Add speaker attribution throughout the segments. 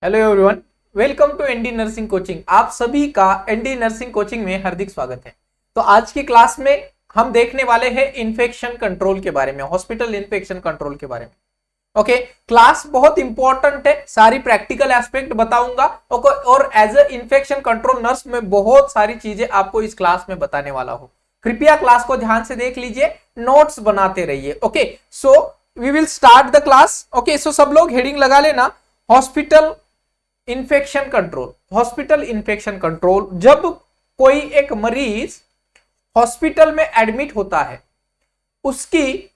Speaker 1: Hello everyone, welcome to ND nursing coaching. आप सभी का एनडी नर्सिंग कोचिंग में हार्दिक स्वागत है। तो आज की क्लास में हम देखने वाले हैं इन्फेक्शन कंट्रोल के बारे में, हॉस्पिटल इन्फेक्शन कंट्रोल के बारे में। ओके, क्लास बहुत इंपॉर्टेंट है, सारी प्रैक्टिकल एस्पेक्ट बताऊंगा और as a infection control nurse में बहुत सारी चीजें आपको इस क्लास में बताने वाला हूं। कृपया क्लास को ध्यान से देख लीजिए, नोट्स बनाते रहिए। Okay, so we will start the class. Okay, so सब लोग हेडिंग लगा लेना, hospital infection control. Hospital infection control, जब कोई एक मरीज हॉस्पिटल में एडमिट होता है, उसकी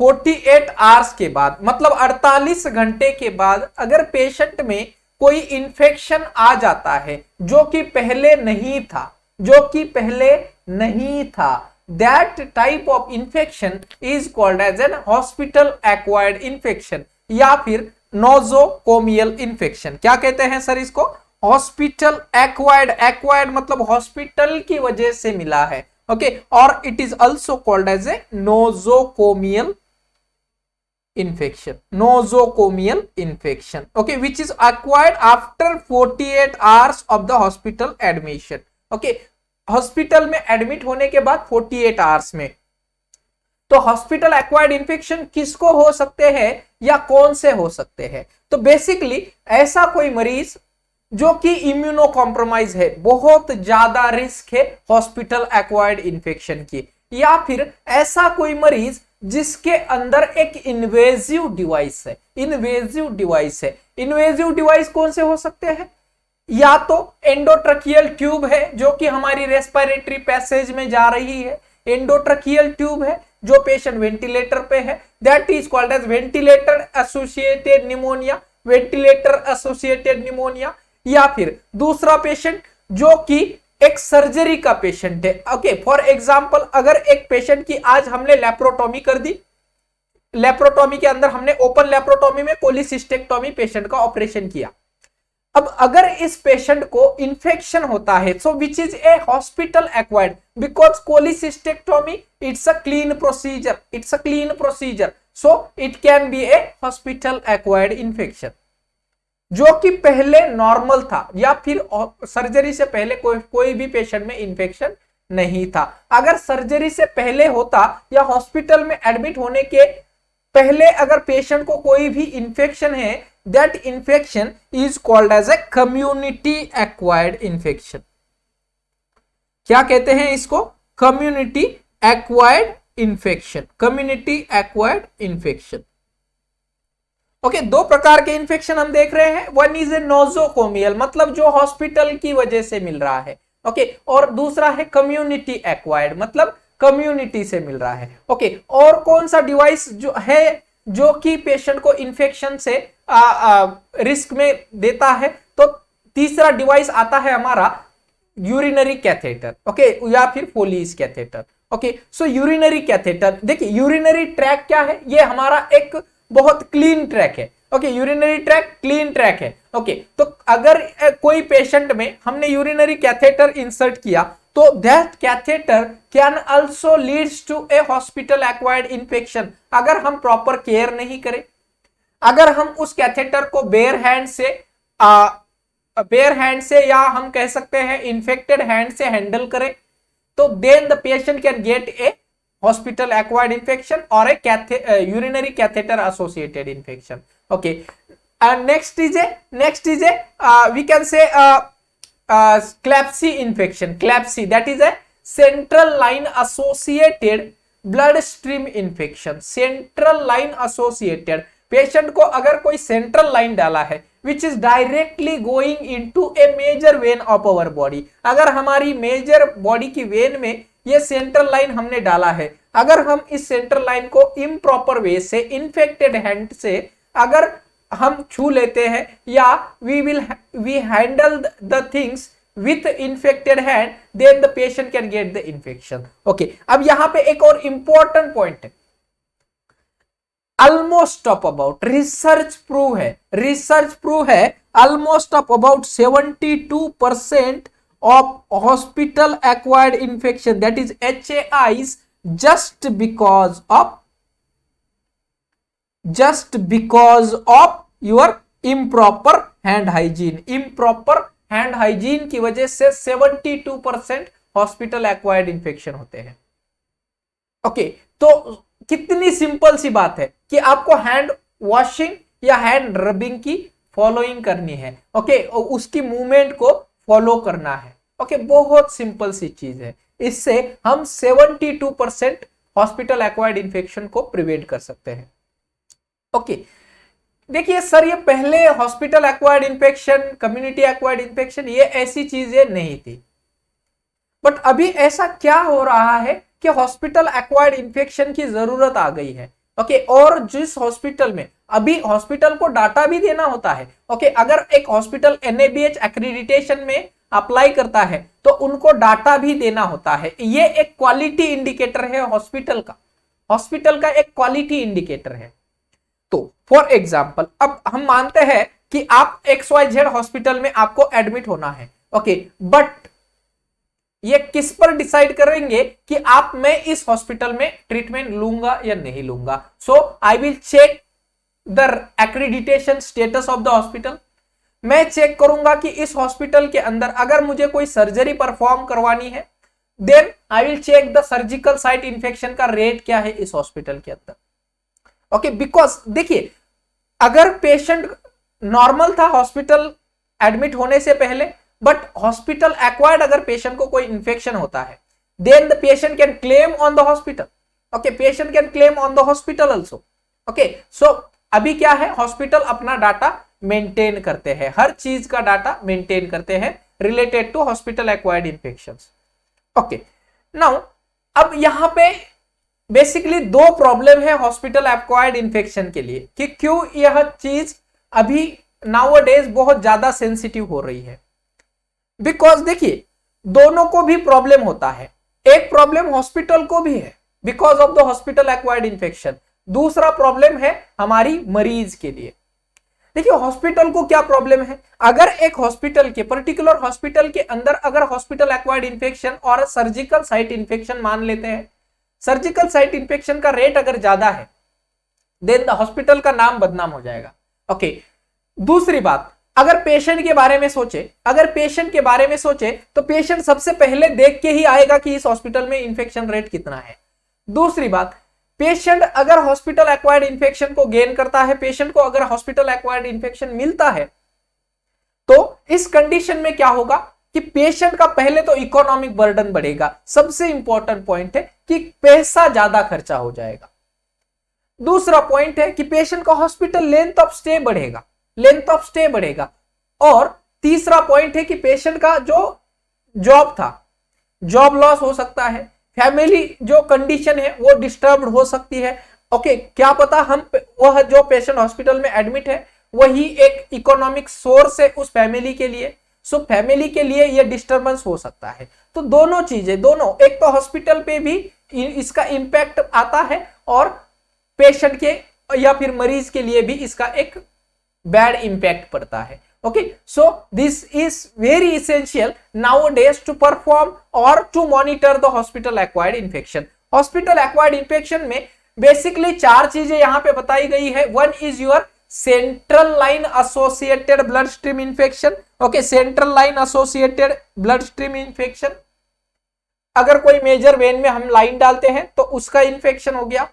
Speaker 1: 48 आवर्स के बाद, मतलब 48 घंटे के बाद अगर पेशेंट में कोई इन्फेक्शन आ जाता है जो कि पहले नहीं था, that type of infection is called as an hospital acquired infection या फिर नोजोकोमियल इन्फेक्शन। क्या कहते हैं सर इसको? Hospital acquired. एक्वायर्ड मतलब हॉस्पिटल की वजह से मिला है। ओके, और it is also called as a nosocomial infection. Nosocomial infection, okay, which is acquired after 48 hours of the hospital admission. Okay, hospital में एडमिट होने के बाद 48 आवर्स में। तो हॉस्पिटल एक्वायर्ड इन्फेक्शन किसको हो सकते हैं या कौन से हो सकते हैं? तो बेसिकली ऐसा कोई मरीज जो कि इम्यूनो कॉम्प्रोमाइज है, बहुत ज्यादा रिस्क है हॉस्पिटल एक्वायर्ड इन्फेक्शन की, या फिर ऐसा कोई मरीज जिसके अंदर एक इन्वेजिव डिवाइस है। इन्वेजिव डिवाइस कौन से हो सकते हैं? या तो एंडोट्रकियल ट्यूब है जो कि हमारी रेस्पिरेटरी पैसेज में जा रही है, एंडोट्रकियल ट्यूब है जो पेशेंट वेंटिलेटर पे है, that is called as ventilator associated pneumonia. Ventilator associated pneumonia, या फिर दूसरा पेशेंट जो कि एक सर्जरी का पेशेंट है। ओके, फॉर एग्जांपल अगर एक पेशेंट की आज हमने लेप्रोटोमी कर दी, लेप्रोटोमी के अंदर हमने ओपन लेप्रोटोमी में कोलिसिस्टेक्टोमी पेशेंट का ऑपरेशन किया। अब अगर इस पेशेंट को इंफेक्शन होता है, so which is a hospital acquired, because cholecystectomy it's a clean procedure, so it can be a hospital acquired infection जो कि पहले नॉर्मल था, या फिर सर्जरी से पहले कोई भी पेशेंट में इंफेक्शन नहीं था। अगर सर्जरी से पहले होता या हॉस्पिटल में एडमिट होने के पहले अगर पेशेंट को कोई भी इंफेक्शन है, that infection is called as a community acquired infection। क्या कहते हैं इसको? community acquired infection। ओके, दो प्रकार के इंफेक्शन हम देख रहे हैं। वन इज ए नोजोकोमियल, मतलब जो हॉस्पिटल की वजह से मिल रहा है। ओके, और दूसरा है कम्युनिटी एक्वायर्ड, मतलब कम्युनिटी से मिल रहा है। ओके, और कौन सा डिवाइस जो है जो कि पेशेंट को इंफेक्शन से रिस्क में देता है? तो तीसरा डिवाइस आता है हमारा यूरिनरी कैथेटर, ओके, या फिर फोलीज कैथेटर। ओके, सो यूरिनरी कैथेटर, देखिए यूरिनरी ट्रैक क्या है? ये हमारा एक बहुत क्लीन ट्रैक है। Okay, urinary track clean track है। ओके, तो अगर कोई पेशेंट में हमने यूरिनरी कैथेटर इंसर्ट किया तो that catheter can also leads to a hospital acquired infection. अगर हम प्रॉपर केयर नहीं करें, अगर हम उस कैथेटर को बेयर हैंड से या हम कह सकते हैं इन्फेक्टेड हैंड से हैंडल करें, तो then the patient can get a hospital acquired infection और a urinary catheter associated infection. Okay, next is a we can say CLABSI infection. CLABSI, that is a central line associated blood stream infection. Central line associated, patient को अगर कोई central line डाला है which is directly going into a major vein of our body, अगर हमारी major body की when में ये सेंट्रल लाइन हमने डाला है, अगर हम इस सेंट्रल लाइन को इम्प्रॉपर वे से इन्फेक्टेड हैंड से अगर हम छू लेते हैं या we handle the things with infected hand, then the patient can get the infection। okay, अब यहां पे एक और इंपॉर्टेंट पॉइंट है, almost of about research prove है almost of about 72% of hospital acquired infection, that is HAIs, just because of your improper hand hygiene, improper hand hygiene की वजह से 72% हॉस्पिटल एक्वायर्ड इंफेक्शन होते हैं। ओके, तो कितनी simple सी बात है कि आपको हैंड वॉशिंग या हैंड रबिंग की फॉलोइंग करनी है। ओके, उसकी मूवमेंट को फॉलो करना है। ओके, बहुत सिंपल सी चीज है, इससे हम 72% हॉस्पिटल एक्वायर्ड इंफेक्शन को प्रिवेंट कर सकते हैं। ओके, देखिए सर, ये पहले hospital acquired infection, community acquired infection, ये ऐसी चीजें नहीं थी, बट अभी ऐसा क्या हो रहा है कि हॉस्पिटल एक्वायर्ड इंफेक्शन की जरूरत आ गई है। ओके, और जिस हॉस्पिटल में अभी हॉस्पिटल को डाटा भी देना होता है। ओके, अगर एक हॉस्पिटल NABH एक्रेडिटेशन में अप्लाई करता है तो उनको डाटा भी देना होता है। ये एक क्वालिटी इंडिकेटर है हॉस्पिटल का, हॉस्पिटल का एक क्वालिटी इंडिकेटर है। तो फॉर एग्जाम्पल, अब हम मानते हैं कि आप XYZ हॉस्पिटल में आपको एडमिट होना है। ओके, बट ये किस पर डिसाइड करेंगे कि आप मैं इस हॉस्पिटल में ट्रीटमेंट लूंगा या नहीं लूंगा? So I will check the accreditation status of the hospital. मैं चेक करूंगा कि इस हॉस्पिटल के अंदर अगर मुझे कोई सर्जरी परफॉर्म करवानी है, then I will check the surgical site infection का रेट क्या है इस हॉस्पिटल के अंदर। ओके, बिकॉज देखिए, अगर पेशेंट नॉर्मल था हॉस्पिटल एडमिट होने से पहले, बट हॉस्पिटल एक्वायर्ड अगर पेशेंट को कोई इंफेक्शन होता है, then the patient can claim on the hospital. Okay, patient can claim on the hospital also. Okay, so अभी क्या है, हॉस्पिटल अपना डाटा मेंटेन करते हैं, हर चीज का डाटा मेंटेन करते हैं related to hospital acquired infections. Okay, now अब यहां पे बेसिकली दो प्रॉब्लम है हॉस्पिटल एक्वायर्ड इंफेक्शन के लिए कि क्यों यह चीज अभी नाउअडेज बहुत ज्यादा सेंसिटिव हो रही है। बिकॉज देखिए, दोनों को भी प्रॉब्लम होता है। एक प्रॉब्लम हॉस्पिटल को भी है because of the hospital acquired infection, दूसरा प्रॉब्लम है हमारी मरीज के लिए। देखिए, हॉस्पिटल को क्या प्रॉब्लम है, अगर एक हॉस्पिटल के पर्टिकुलर हॉस्पिटल के अंदर अगर हॉस्पिटल एक्वायर्ड इंफेक्शन और सर्जिकल साइट इंफेक्शन मान लेते हैं, सर्जिकल साइट इंफेक्शन का रेट अगर ज्यादा है, देन द हॉस्पिटल का नाम बदनाम हो जाएगा। ओके, दूसरी बात, अगर पेशेंट के बारे में सोचे, अगर पेशेंट के बारे में सोचे तो पेशेंट सबसे पहले देख के ही आएगा कि इस हॉस्पिटल में इंफेक्शन रेट कितना है। दूसरी बात, पेशेंट अगर हॉस्पिटल एक्वायर्ड इंफेक्शन को गेन करता है, पेशेंट को अगर हॉस्पिटल एक्वायर्ड इंफेक्शन मिलता है, तो इस कंडीशन में क्या होगा कि पेशेंट का पहले तो इकोनॉमिक बर्डन बढ़ेगा। सबसे इंपॉर्टेंट पॉइंट है कि पैसा ज्यादा खर्चा हो जाएगा। दूसरा पॉइंट है कि पेशेंट का हॉस्पिटल लेंथ ऑफ स्टे बढ़ेगा, लेंथ ऑफ स्टे बढ़ेगा। और तीसरा पॉइंट है कि पेशेंट का जो जॉब था, जॉब लॉस हो सकता है, फैमिली जो कंडीशन है वो डिस्टर्ब हो सकती है। ओके, क्या पता हम वह जो पेशेंट हॉस्पिटल में एडमिट है वही एक इकोनॉमिक सोर्स है उस फैमिली के लिए। सो फैमिली के लिए यह डिस्टर्बेंस हो सकता है। तो दोनों चीजें, दोनों, एक तो हॉस्पिटल पे भी इसका इंपैक्ट आता है और पेशेंट के या फिर मरीज के लिए भी इसका एक बैड इंपैक्ट पड़ता है। Okay, so this is very essential nowadays to perform और to monitor the hospital acquired infection. Hospital acquired infection में बेसिकली चार चीजें यहां पे बताई गई है। One is your central line associated blood stream infection. Okay, central line associated blood stream infection, अगर कोई मेजर वेन में हम लाइन डालते हैं तो उसका इंफेक्शन हो गया।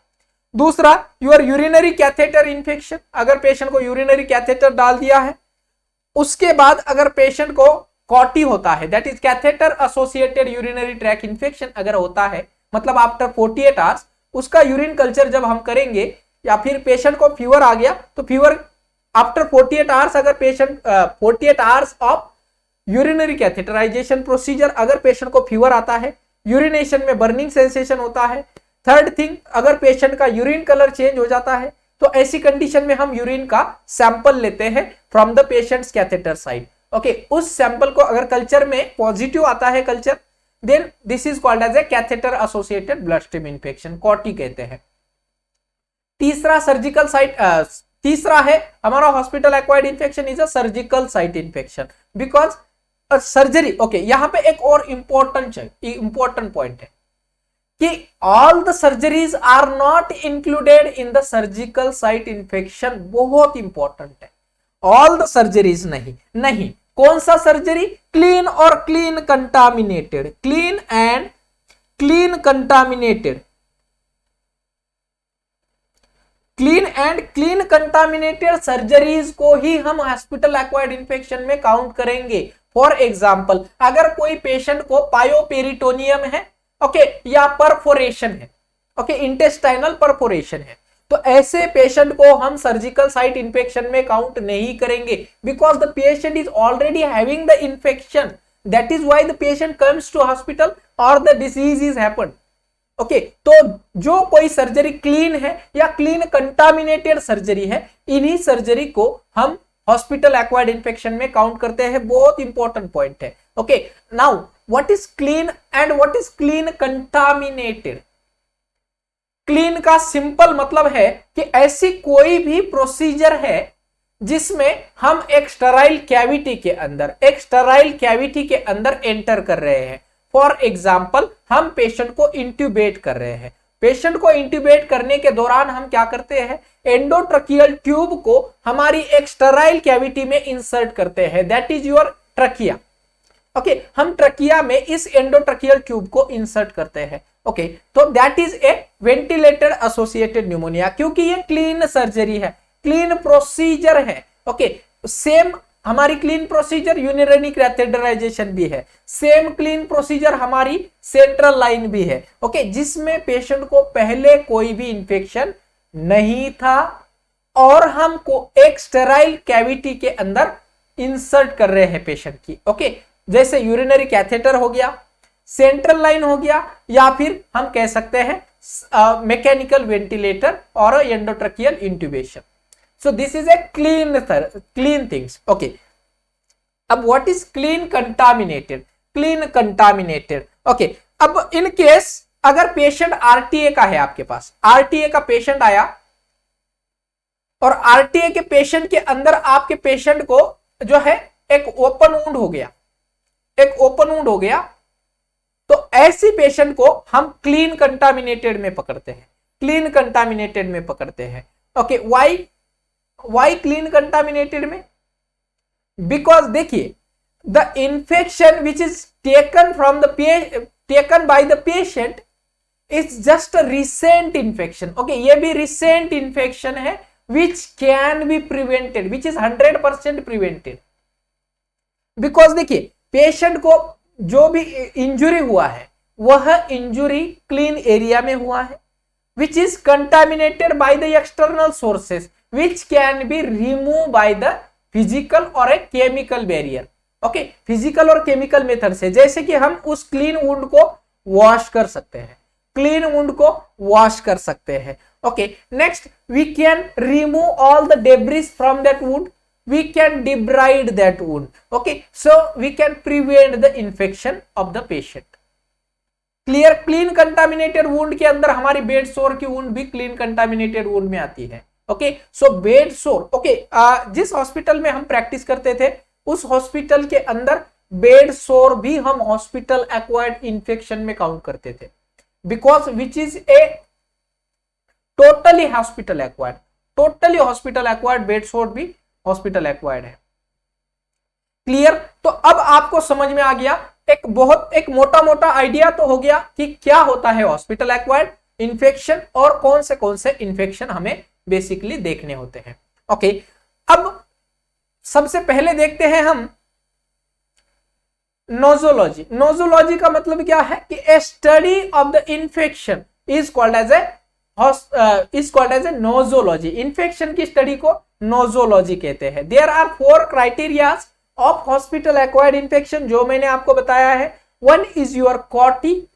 Speaker 1: दूसरा, यूर यूरिनरी कैथेटर इंफेक्शन, अगर पेशेंट को यूरिनरी कैथेटर डाल दिया है, उसके बाद अगर पेशेंट को कॉटी होता है, that is catheter associated urinary track infection अगर होता है, मतलब आफ्टर 48 आवर्स उसका यूरिन कल्चर जब हम करेंगे, या फिर पेशेंट को फीवर आ गया तो फीवर आफ्टर 48 आवर्स, अगर patient 48 hours of urinary catheterisation procedure, अगर पेशेंट को फीवर आता है, यूरिनेशन में बर्निंग सेंसेशन होता है। थर्ड थिंग, अगर पेशेंट का यूरिन कलर चेंज हो जाता है तो ऐसी कंडीशन में हम यूरिन का सैंपल लेते हैं from the patient's catheter side. Okay, उस सैंपल को अगर कल्चर में पॉजिटिव आता है culture, then this is called as a catheter associated blood stream infection, CAUTI कहते हैं। तीसरा सर्जिकल साइट, तीसरा है हमारा hospital acquired infection is a surgical site infection because surgery. Okay, यहां पे एक और इंपॉर्टेंट पॉइंट है कि all the surgeries are not included in the surgical site infection. बहुत इंपॉर्टेंट है, ऑल द सर्जरीज नहीं, नहीं। कौन सा सर्जरी? क्लीन और clean contaminated, clean and clean contaminated, clean and clean contaminated surgeries को ही हम हॉस्पिटल एक्वायर्ड इंफेक्शन में काउंट करेंगे। फॉर एग्जांपल, अगर कोई पेशेंट को पायोपेरिटोनियम है, ओके, या परफोरेशन है, ओके, इंटेस्टाइनल परफोरेशन है, तो ऐसे पेशेंट को हम सर्जिकल साइट इंफेक्शन में काउंट नहीं करेंगे, because the patient is already having the infection, that is why the patient comes to hospital और the disease is happened. Okay, तो जो कोई सर्जरी क्लीन है या क्लीन कंटामिनेटेड सर्जरी है, इन्हीं सर्जरी को हम हॉस्पिटल एक्वायर्ड इंफेक्शन में काउंट करते हैं। बहुत इंपॉर्टेंट पॉइंट है। Okay, now what is clean and what is clean contaminated? Clean का सिंपल मतलब है कि ऐसी कोई भी प्रोसीजर है जिसमें हम एक स्टेराइल कैविटी के अंदर, एक स्टेराइल कैविटी के अंदर एंटर कर रहे हैं। फॉर एग्जाम्पल, हम पेशेंट को इंट्यूबेट कर रहे हैं। पेशेंट को इंट्यूबेट करने के दौरान हम क्या करते हैं? एंडोट्रकियल ट्यूब को हमारी एक स्टेराइल कैविटी में इंसर्ट करते हैं, that is your trachea. Okay, हम ट्रकिया में इस एंडोट्रकियल ट्यूब को इंसर्ट करते हैं। ओके, तो that is A ventilated associated pneumonia, क्योंकि ये क्लीन सर्जरी है, क्लीन प्रोसीजर है। ओके, सेम हमारी क्लीन प्रोसीजर यूरिनरी कैथेटराइजेशन भी है, सेम क्लीन प्रोसीजर हमारी सेंट्रल लाइन भी है। ओके, जिसमें पेशेंट को पहले कोई भी इंफेक्शन नहीं था और हमको एक स्टेराइल कैविटी के अंदर इंसर्ट कर रहे हैं पेशेंट की। ओके, जैसे यूरिनरी कैथेटर हो गया, सेंट्रल लाइन हो गया, या फिर हम कह सकते हैं मैकेनिकल वेंटिलेटर और एंडोट्रकियल intubation. So this is a clean things. Okay. अब what is clean contaminated? Clean contaminated. Okay. अब in case अगर पेशेंट आरटीए का है, आपके पास आरटीए का पेशेंट आया और आरटीए के पेशेंट के अंदर आपके पेशेंट को जो है एक ओपन वुंड हो गया, एक ओपन वुंड हो गया, तो ऐसी पेशेंट को हम क्लीन कंटामिनेटेड में पकड़ते हैं, क्लीन कंटामिनेटेड में पकड़ते हैं। ओके, वाई क्लीन कंटामिनेटेड में? बिकॉज देखिए, the infection which is taken from taken by the patient is just a recent infection. Okay, ये भी रिसेंट इंफेक्शन है which can be prevented, which is 100% prevented. Because देखिए, patient को जो भी injury हुआ है वह इंजुरी क्लीन एरिया में हुआ है, which is contaminated by the external sources which can be removed by the physical or a chemical barrier. Okay, physical और chemical method से, जैसे कि हम उस क्लीन वुंड को वॉश कर सकते हैं, क्लीन वुंड को वॉश कर सकते हैं। Okay, next, we can remove all the debris from that wound, we can debride that wound. Okay, so we can prevent the infection of the patient. Clear? Clean contaminated wound के अंदर हमारी bed सोर की wound भी clean contaminated wound में आती है। Okay, सो bed सोर, ओके, जिस हॉस्पिटल में हम प्रैक्टिस करते थे उस हॉस्पिटल के अंदर बेड सोर भी हम हॉस्पिटल एक्वायर्ड इंफेक्शन में काउंट करते थे, because which is a totally hospital acquired, totally hospital acquired bed सोर भी हॉस्पिटल एक्वायर्ड है। क्लियर? तो अब आपको समझ में आ गया, एक मोटा मोटा आइडिया तो हो गया कि क्या होता है हॉस्पिटल एक्वायर्ड इंफेक्शन और कौन से इंफेक्शन हमें बेसिकली देखने होते हैं। ओके, अब सबसे पहले देखते हैं हम नोजोलॉजी। नोजोलॉजी का मतलब क्या है कि a study of the infection is called as a nosology. Infection की स्टडी को नोजोलॉजी कहते हैं। There are 4 criterias of hospital acquired infection, जो मैंने आपको बताया है। वन इज योर कॉटी,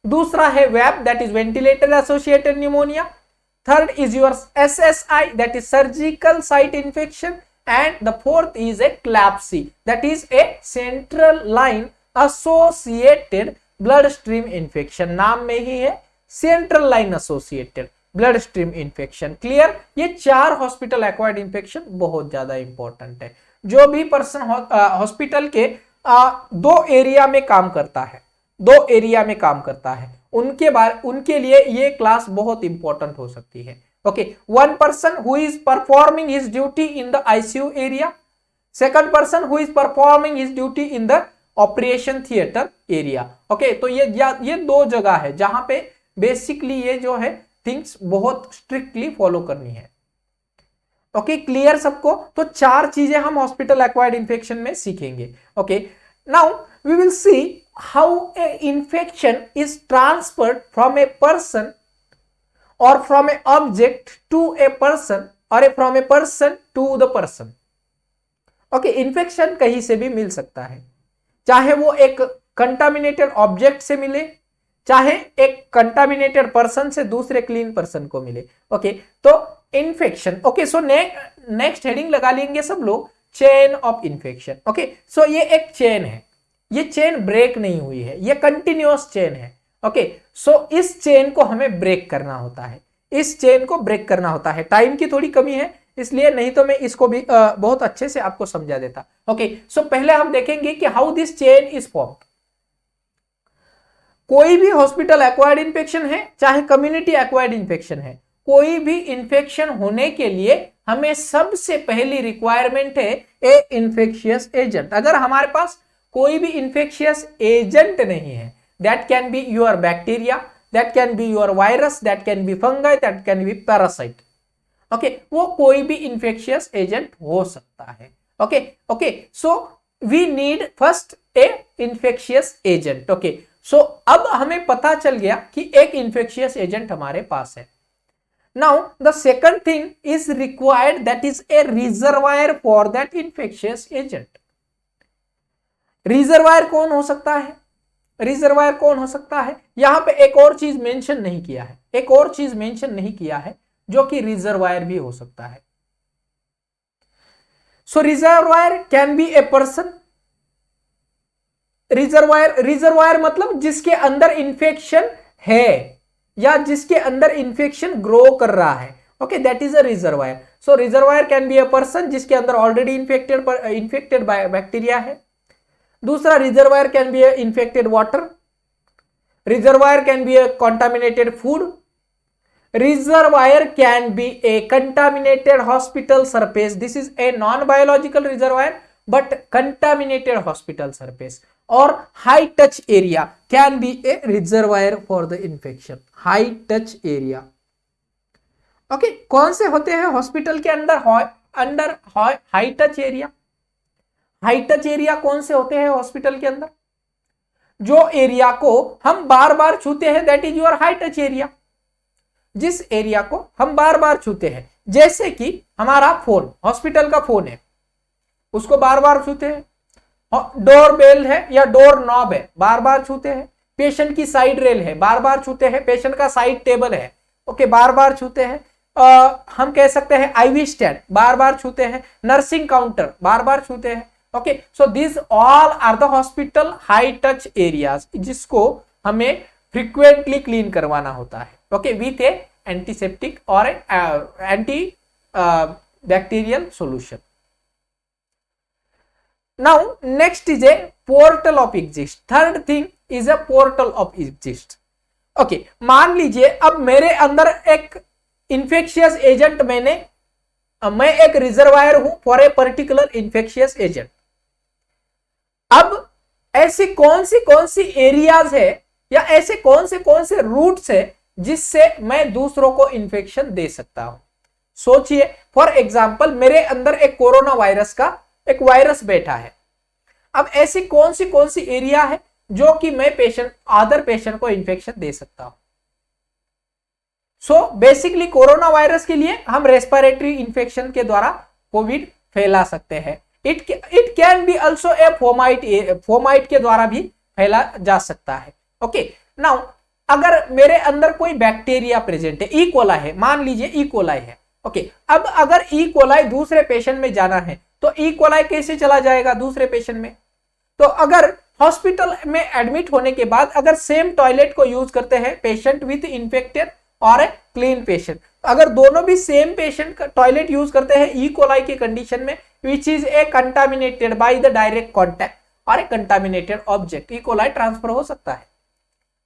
Speaker 1: दूसरा है web, that is ventilator associated pneumonia, third is your SSI, that is surgical site infection, and the fourth is a CLABSI, that is a central line associated bloodstream infection। नाम में ही है central line associated bloodstream infection। Clear? ये 4 hospital acquired infection बहुत ज्यादा important है। जो भी person hospital के 2 एरिया में काम करता है, 2 एरिया में काम करता है, उनके लिए ये क्लास बहुत इंपॉर्टेंट हो सकती है। Okay, one person who is performing his duty in the ICU area, second person who is performing his duty in the operation theatre area. Okay, तो ये दो जगह है जहां पे बेसिकली ये जो है थिंग्स बहुत स्ट्रिक्टली फॉलो करनी है। ओके, क्लियर सबको? तो 4 चीजें हम हॉस्पिटल एक्वायर्ड इंफेक्शन में सीखेंगे। Okay, now we will see how a infection is transferred from a person or from a object to a person or from a person to the person। Okay, infection कहीं से भी मिल सकता है, चाहे वो एक कंटामिनेटेड ऑब्जेक्ट से मिले, चाहे एक कंटामिनेटेड पर्सन से दूसरे क्लीन पर्सन को मिले। ओके, तो infection. Okay, so next heading लगा लेंगे सब लोग, चेन ऑफ इन्फेक्शन। ओके, सो ये एक चेन है, ये चेन ब्रेक नहीं हुई है, ये कंटिन्यूअस चेन है। ओके, सो इस चेन को हमें ब्रेक करना होता है, इस चेन को ब्रेक करना होता है। टाइम की थोड़ी कमी है इसलिए, नहीं तो मैं इसको भी बहुत अच्छे से आपको समझा देता। ओके, सो पहले हम देखेंगे कि how this chain is formed. कोई भी हॉस्पिटल एक्वायर्ड इंफेक्शन है, चाहे कम्युनिटी एक्वायर्ड इंफेक्शन है, कोई भी इंफेक्शन होने के लिए हमें सबसे पहली रिक्वायरमेंट है ए इंफेक्शियस एजेंट। अगर हमारे पास कोई भी इंफेक्शियस एजेंट नहीं है, that can be your bacteria, that can be your virus, that can be fungi, that can be parasite। Okay, वो कोई भी इंफेक्शियस एजेंट हो सकता है। Okay okay, so we need first a infectious agent. Okay, so अब हमें पता चल गया कि एक इंफेक्शियस एजेंट हमारे पास है। Now the second thing is required, that is A reservoir for that infectious agent. Reservoir कौन हो सकता है? रिजर्वायर कौन हो सकता है? यहां पे एक और चीज मेंशन नहीं किया है, एक और चीज मेंशन नहीं किया है जो कि रिजर्वायर भी हो सकता है। So reservoir can be a person. Reservoir मतलब जिसके अंदर इंफेक्शन है या जिसके अंदर इंफेक्शन ग्रो कर रहा है। Okay, that is a reservoir. So reservoir can be a person जिसके अंदर ऑलरेडी इन्फेक्टेड बैक्टीरिया है। दूसरा, reservoir can be A infected water, reservoir can be A contaminated food, reservoir can be a contaminated hospital surface। This is a non-biological reservoir but contaminated hospital surface। और high touch area can be a reservoir for the infection। high touch area। Okay, कौन से होते हैं hospital के अंदर high touch area? High touch area कौन से होते हैं हॉस्पिटल के अंदर? जो एरिया को हम बार बार छूते हैं, that is your high touch area. जिस एरिया को हम बार बार छूते हैं, जैसे कि हमारा फोन, हॉस्पिटल का फोन है, उसको बार बार छूते हैं। डोर बेल है या डोर नॉब है, बार बार छूते हैं। पेशेंट की साइड रेल है, बार बार छूते हैं। पेशेंट का साइड टेबल है, ओके, बार बार छूते हैं। हम कह सकते हैं आईवी स्टैंड, बार बार छूते हैं। नर्सिंग काउंटर बार बार छूते हैं। Okay, so this all are the hospital high touch areas, जिसको हमें फ्रीक्वेंटली क्लीन करवाना होता है। ओके, विथ ए एंटीसेप्टिक और anti bacterial solution. Now next is a portal of exist. Third thing is a portal of exist. Okay, मान लीजिए अब मेरे अंदर एक इंफेक्शियस एजेंट, मैं एक रिजर्वायर हूं for a particular infectious agent. अब ऐसी कौन सी एरियाज है या ऐसे कौन से रूट्स है जिससे मैं दूसरों को इंफेक्शन दे सकता हूं? सोचिए, फॉर एग्जांपल मेरे अंदर एक कोरोना वायरस का एक वायरस बैठा है। अब ऐसी कौन सी एरिया है जो कि मैं अदर पेशेंट को इंफेक्शन दे सकता हूं? सो बेसिकली कोरोना वायरस के लिए हम रेस्पिरेटरी इंफेक्शन के द्वारा कोविड फैला सकते हैं। It can B also a fomite के द्वारा भी फैला जा सकता है। ओके, नाउ अगर मेरे अंदर कोई बैक्टीरिया प्रेजेंट है, ई कोलाई है, मान लीजिए ई कोलाई है। ओके, अब अगर ई कोलाई दूसरे पेशेंट में जाना है तो ई कोलाई कैसे चला जाएगा दूसरे पेशेंट में? तो अगर हॉस्पिटल में एडमिट होने के बाद अगर सेम टॉयलेट को यूज करते हैं पेशेंट विथ इन्फेक्टेड और ए क्लीन पेशेंट, अगर दोनों भी सेम पेशेंट का टॉयलेट यूज करते हैं ई कोलाई की कंडीशन में, which is a contaminated by the direct contact और a contaminated object, E coli transfer हो सकता है।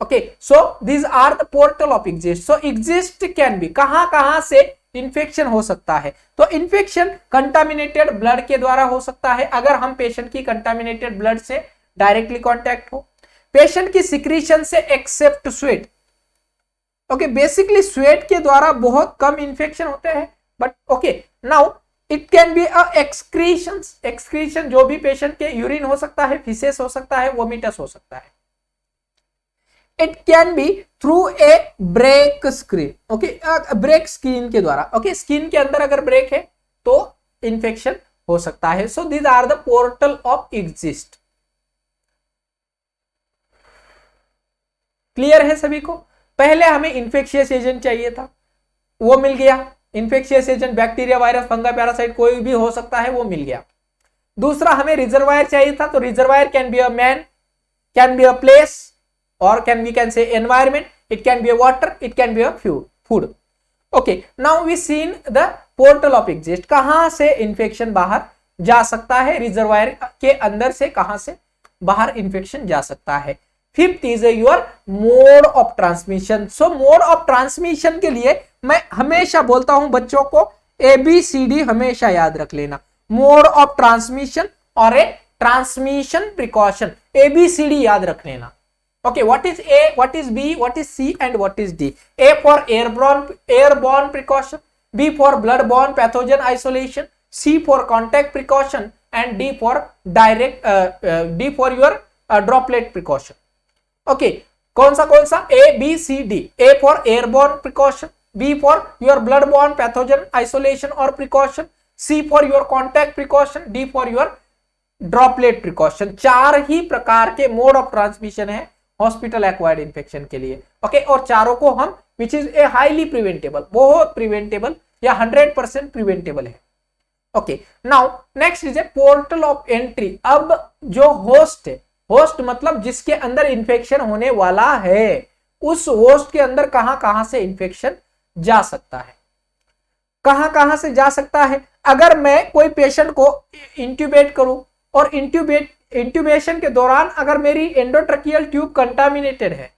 Speaker 1: Okay, so these are the portal of exist. So exist can be, कहां से इन्फेक्शन हो सकता है? तो इन्फेक्शन कंटामिनेटेड ब्लड के द्वारा हो सकता है, अगर हम पेशेंट की कंटामिनेटेड ब्लड से डायरेक्टली कांटेक्ट हो, पेशेंट की सिक्रीशन से except sweat. Okay, basically sweat के द्वारा बहुत कम इन्फेक्शन होते हैं, but okay now it can be excretion, जो भी पेशेंट के यूरिन हो सकता है, फिसेस हो सकता है, वोमिटस हो सकता है। It can be through a break screen, okay, break skin के द्वारा, ओके, स्किन के अंदर अगर ब्रेक है तो इंफेक्शन हो सकता है। So these are the portal of exist. Clear है सभी को? पहले हमें इंफेक्शियस एजेंट चाहिए था, वो मिल गया। Infectious agent bacteria, virus, fungi, parasite कोई भी हो सकता है, वो मिल गया। दूसरा हमें रिजर्वायर चाहिए था, तो reservoir can be a man, can be a place, or we can say environment, it can be a water, it can be a food. Okay, now we seen the portal of exist, कहां से infection बाहर जा सकता है, reservoir के अंदर से कहां से बाहर इंफेक्शन जा सकता है। Fifth is your mode of transmission. So mode of transmission के लिए मैं हमेशा बोलता हूं बच्चों को ABCD हमेशा याद रख लेना, मोड ऑफ ट्रांसमिशन और ए ट्रांसमिशन प्रिकॉशन, ABCD याद रख लेना। Okay, what is A, what is B, what is C and what is D? A for airborne precaution, B for bloodborne pathogen isolation, C for contact precaution and D for your droplet precaution. Okay, कौन सा A, B, C, D? A for airborne precaution, B for your bloodborne pathogen isolation or precaution, C for your contact precaution, D for your droplet precaution। चार ही प्रकार के mode of transmission है hospital acquired infection के लिए। Okay, और चारों को हम विच इज ए हाईली प्रिवेंटेबल, बहुत प्रिवेंटेबल या 100% प्रिवेंटेबल है। Okay, now next is a portal of entry. अब जो होस्ट है, होस्ट मतलब जिसके अंदर इंफेक्शन होने वाला है, उस होस्ट के अंदर कहां से इंफेक्शन जा सकता है, कहां से जा सकता है। अगर मैं कोई पेशेंट को इंट्यूबेट करूं और इंट्यूबेशन के दौरान अगर मेरी एंडोट्रकियल ट्यूब कंटामिनेटेड है,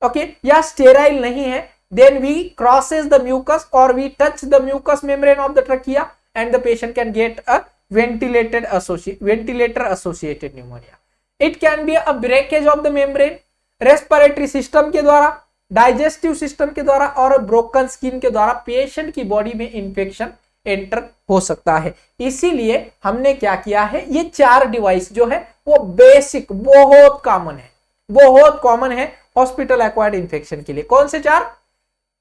Speaker 1: ओके, या स्टेराइल नहीं है, then we crosses the mucus और we touch the mucus membrane of the trachea and the patient can get a ventilator associated pneumonia. It can be a breakage of the membrane, respiratory system के द्वारा, digestive system के द्वारा और broken skin के द्वारा patient की body में infection enter हो सकता है। इसीलिए हमने क्या किया है, ये चार डिवाइस जो है वो बेसिक बहुत कॉमन है हॉस्पिटल एक्वायर्ड इंफेक्शन के लिए। कौन से चार?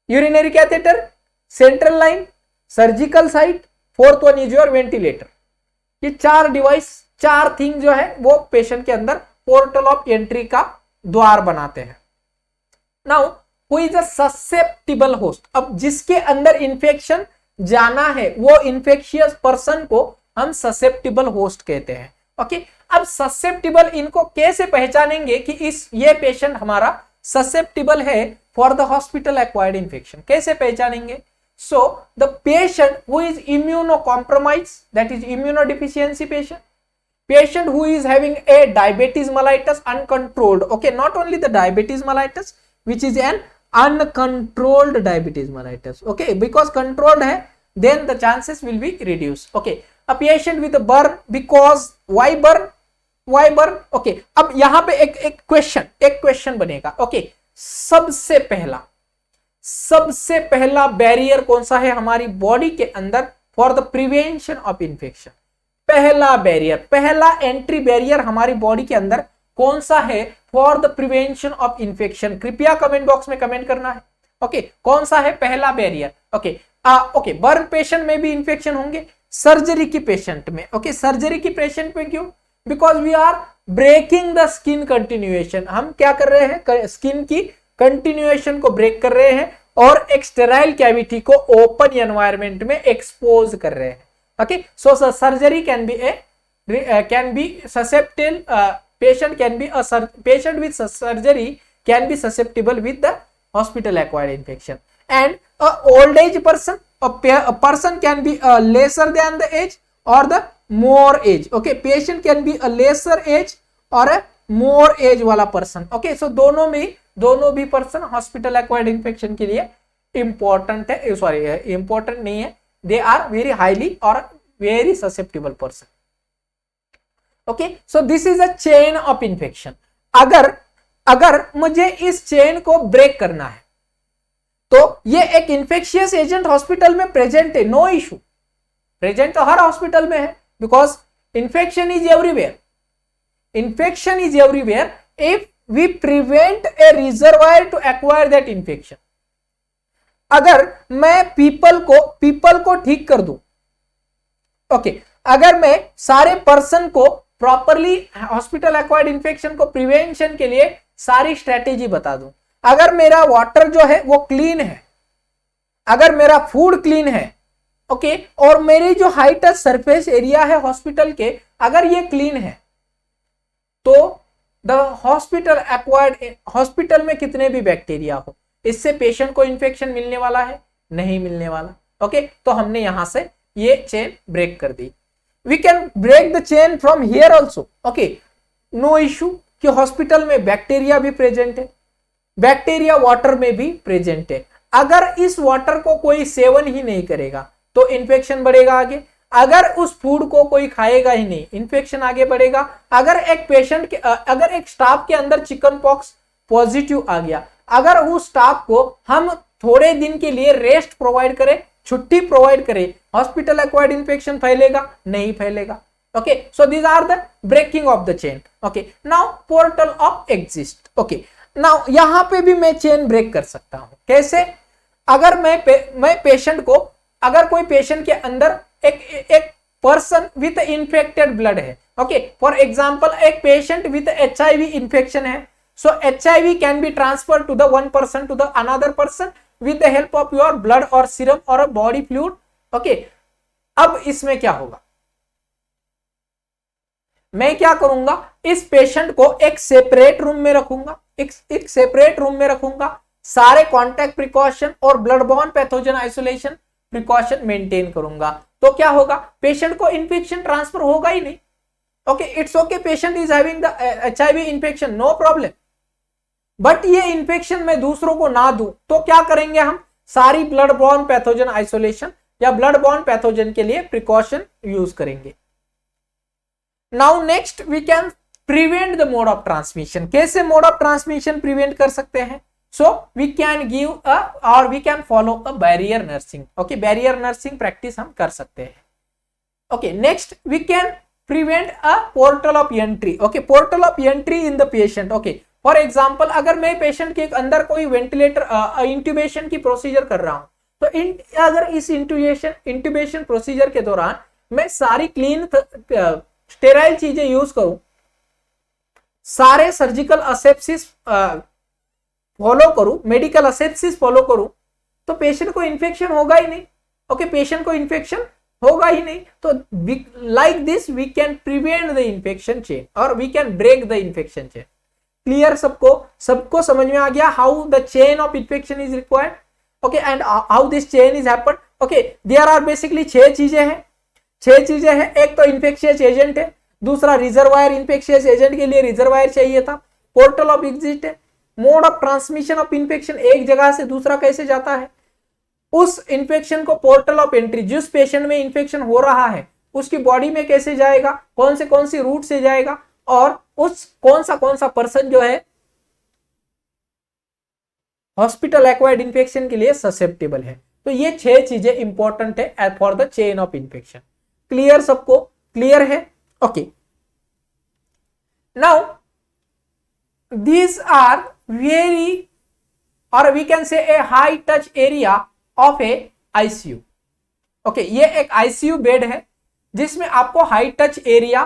Speaker 1: Urinary catheter, central line, surgical site, fourth one is your ventilator. ये चार डिवाइस, चार थिंग जो है वो पेशेंट के अंदर पोर्टल ऑफ एंट्री का द्वार बनाते हैं। Now who is a susceptible host. अब जिसके अंदर इंफेक्शन जाना है वो इंफेक्शियस पर्सन को हम ससेप्टिबल होस्ट कहते हैं। ओके, अब ससेप्टिबल इनको कैसे पहचानेंगे कि ये पेशेंट हमारा ससेप्टिबल है for the hospital acquired infection, कैसे पहचानेंगे? So the patient who is immuno compromise, that is immunodeficiency patient who is having a diabetes mellitus uncontrolled, okay, not only the diabetes mellitus which is an uncontrolled diabetes mellitus, okay, because controlled hai then the chances will be reduced। okay, a patient with a burn, because why burn, okay, अब यहां पे एक question बनेगा। okay, सबसे पहला barrier कौन सा है हमारी बॉडी के अंदर for the prevention of infection? पहला एंट्री बैरियर हमारी बॉडी के अंदर कौन सा है for the prevention of infection? कृपया कमेंट बॉक्स में कमेंट करना है। ओके, कौन सा है पहला बैरियर? ओके, बर्न पेशेंट में भी इंफेक्शन होंगे, सर्जरी की पेशेंट में। ओके, सर्जरी की पेशेंट में क्यों? Because we are breaking the skin continuation. हम क्या कर रहे हैं? स्किन की कंटिन्यूएशन को ब्रेक कर रहे हैं और एक स्टेराइल कैविटी को ओपन एनवायरमेंट में एक्सपोज कर रहे हैं। Okay, so surgery can be susceptible. Patient with surgery can be susceptible with the hospital acquired infection. And a old age person, a person can be lesser than the age or the more age. Okay, patient can be a lesser age or a more age वाला person. Okay, so दोनों में दोनों भी person hospital acquired infection के लिए important है, sorry important नहीं है, दे आर वेरी हाईली और very susceptible person. Okay, so this is a chain of infection. अगर मुझे इस चेन को ब्रेक करना है तो ये एक इंफेक्शियस एजेंट हॉस्पिटल में प्रेजेंट है, नो इशू, प्रेजेंट तो हर हॉस्पिटल में है, because infection is everywhere, infection is everywhere if we prevent a reservoir to acquire that infection. अगर मैं पीपल को ठीक कर दूं, ओके, अगर मैं सारे पर्सन को प्रॉपरली हॉस्पिटल एक्वायर्ड इन्फेक्शन को प्रिवेंशन के लिए सारी स्ट्रेटेजी बता दूं, अगर मेरा वाटर जो है वो क्लीन है, अगर मेरा फूड क्लीन है, ओके, और मेरी जो हाई टच सरफेस एरिया है हॉस्पिटल के, अगर ये क्लीन है, तो द हॉस्पिटल एक्वायर्ड, हॉस्पिटल में कितने भी बैक्टीरिया हो, इससे पेशेंट को इन्फेक्शन मिलने वाला है, नहीं मिलने वाला। ओके, तो हमने यहां से ये चेन ब्रेक कर दी। We can break the chain from here also, okay, no issue, कि हॉस्पिटल में बैक्टीरिया भी प्रेजेंट है, बैक्टीरिया वाटर में भी प्रेजेंट है, अगर इस वाटर को कोई सेवन ही नहीं करेगा तो इन्फेक्शन बढ़ेगा आगे, अगर उस फूड को कोई खाएगा ही नहीं इन्फेक्शन आगे बढ़ेगा, अगर एक पेशेंट के अगर एक स्टाफ के अंदर चिकन पॉक्स पॉजिटिव आ गया, अगर उस स्टाफ को हम थोड़े दिन के लिए रेस्ट प्रोवाइड करें, छुट्टी प्रोवाइड करें, हॉस्पिटल एक्वायर्ड इन्फेक्शन फैलेगा, नहीं फैलेगा। Okay, so these are the breaking of the chain. Okay, now portal of exist. Okay, now यहां पे भी मैं चेन ब्रेक कर सकता हूं, कैसे? अगर मैं पेशेंट को, अगर कोई पेशेंट के अंदर एक पर्सन विथ इन्फेक्टेड ब्लड है, ओके, फॉर एग्जांपल एक पेशेंट विथ HIV इन्फेक्शन है, so HIV can be transfer to the one person to the another person with the help of your blood और serum और body fluid. Okay, अब इसमें क्या होगा, मैं क्या करूंगा, इस पेशेंट को एक सेपरेट रूम में रखूंगा, एक सेपरेट रूम में रखूंगा, सारे कॉन्टैक्ट प्रिकॉशन और blood borne pathogen isolation precaution maintain करूंगा, तो क्या होगा, पेशेंट को इंफेक्शन ट्रांसफर होगा ही नहीं। Okay, it's okay, patient is having the HIV infection, no problem, but ये इन्फेक्शन मैं दूसरों को ना दूं, तो क्या करेंगे हम, सारी ब्लड बॉर्न पैथोजन आइसोलेशन या ब्लड बॉर्न पैथोजन के लिए प्रिकॉशन यूज करेंगे। Now next we can prevent the mode of transmission. कैसे मोड ऑफ ट्रांसमिशन प्रिवेंट कर सकते हैं? सो वी कैन गिव और we can follow a barrier nursing. Okay, barrier nursing practice हम कर सकते हैं। Okay, next we can prevent a portal of entry. Okay, portal of entry in the patient. Okay, for example अगर मैं patient के अंदर कोई वेंटिलेटर इंट्यूबेशन की प्रोसीजर कर रहा हूं, तो अगर इस इंट्यूबेशन प्रोसीजर के दौरान मैं सारी क्लीन स्टेराइल चीजें यूज करूं, सारे सर्जिकल असेप्सिस फॉलो करूं, मेडिकल असेप्सिस फॉलो करूं, तो पेशेंट को इन्फेक्शन होगा ही नहीं। ओके, पेशेंट को इन्फेक्शन होगा ही नहीं, तो like this we can prevent the infection chain और we can break the infection chain. Clear? सबको समझ में आ गया how the chain of infection is required. Okay, and how this chain is happen. Okay, there are basically 6 चीजें हैं। एक तो इन्फेक्शियस एजेंट है, दूसरा रिजर्वायर, इन्फेक्शियस एजेंट के लिए रिजर्वायर चाहिए था, पोर्टल ऑफ एग्जिट है, mode of transmission of infection, एक जगह से दूसरा कैसे जाता है, उस इन्फेक्शन को पोर्टल ऑफ एंट्री, जिस पेशेंट में इन्फेक्शन हो रहा है उसकी बॉडी में कैसे जाएगा, कौन सी रूट से जाएगा, और उस कौन सा पर्सन जो है हॉस्पिटल एक्वायर्ड इन्फेक्शन के लिए ससेप्टेबल है। तो ये 6 चीजें इंपॉर्टेंट है for the chain of infection. Clear? सबको क्लियर है? Okay, now these are very, or we can say a high touch area of a ICU. Okay, ये एक ICU बेड है जिसमें आपको हाई टच एरिया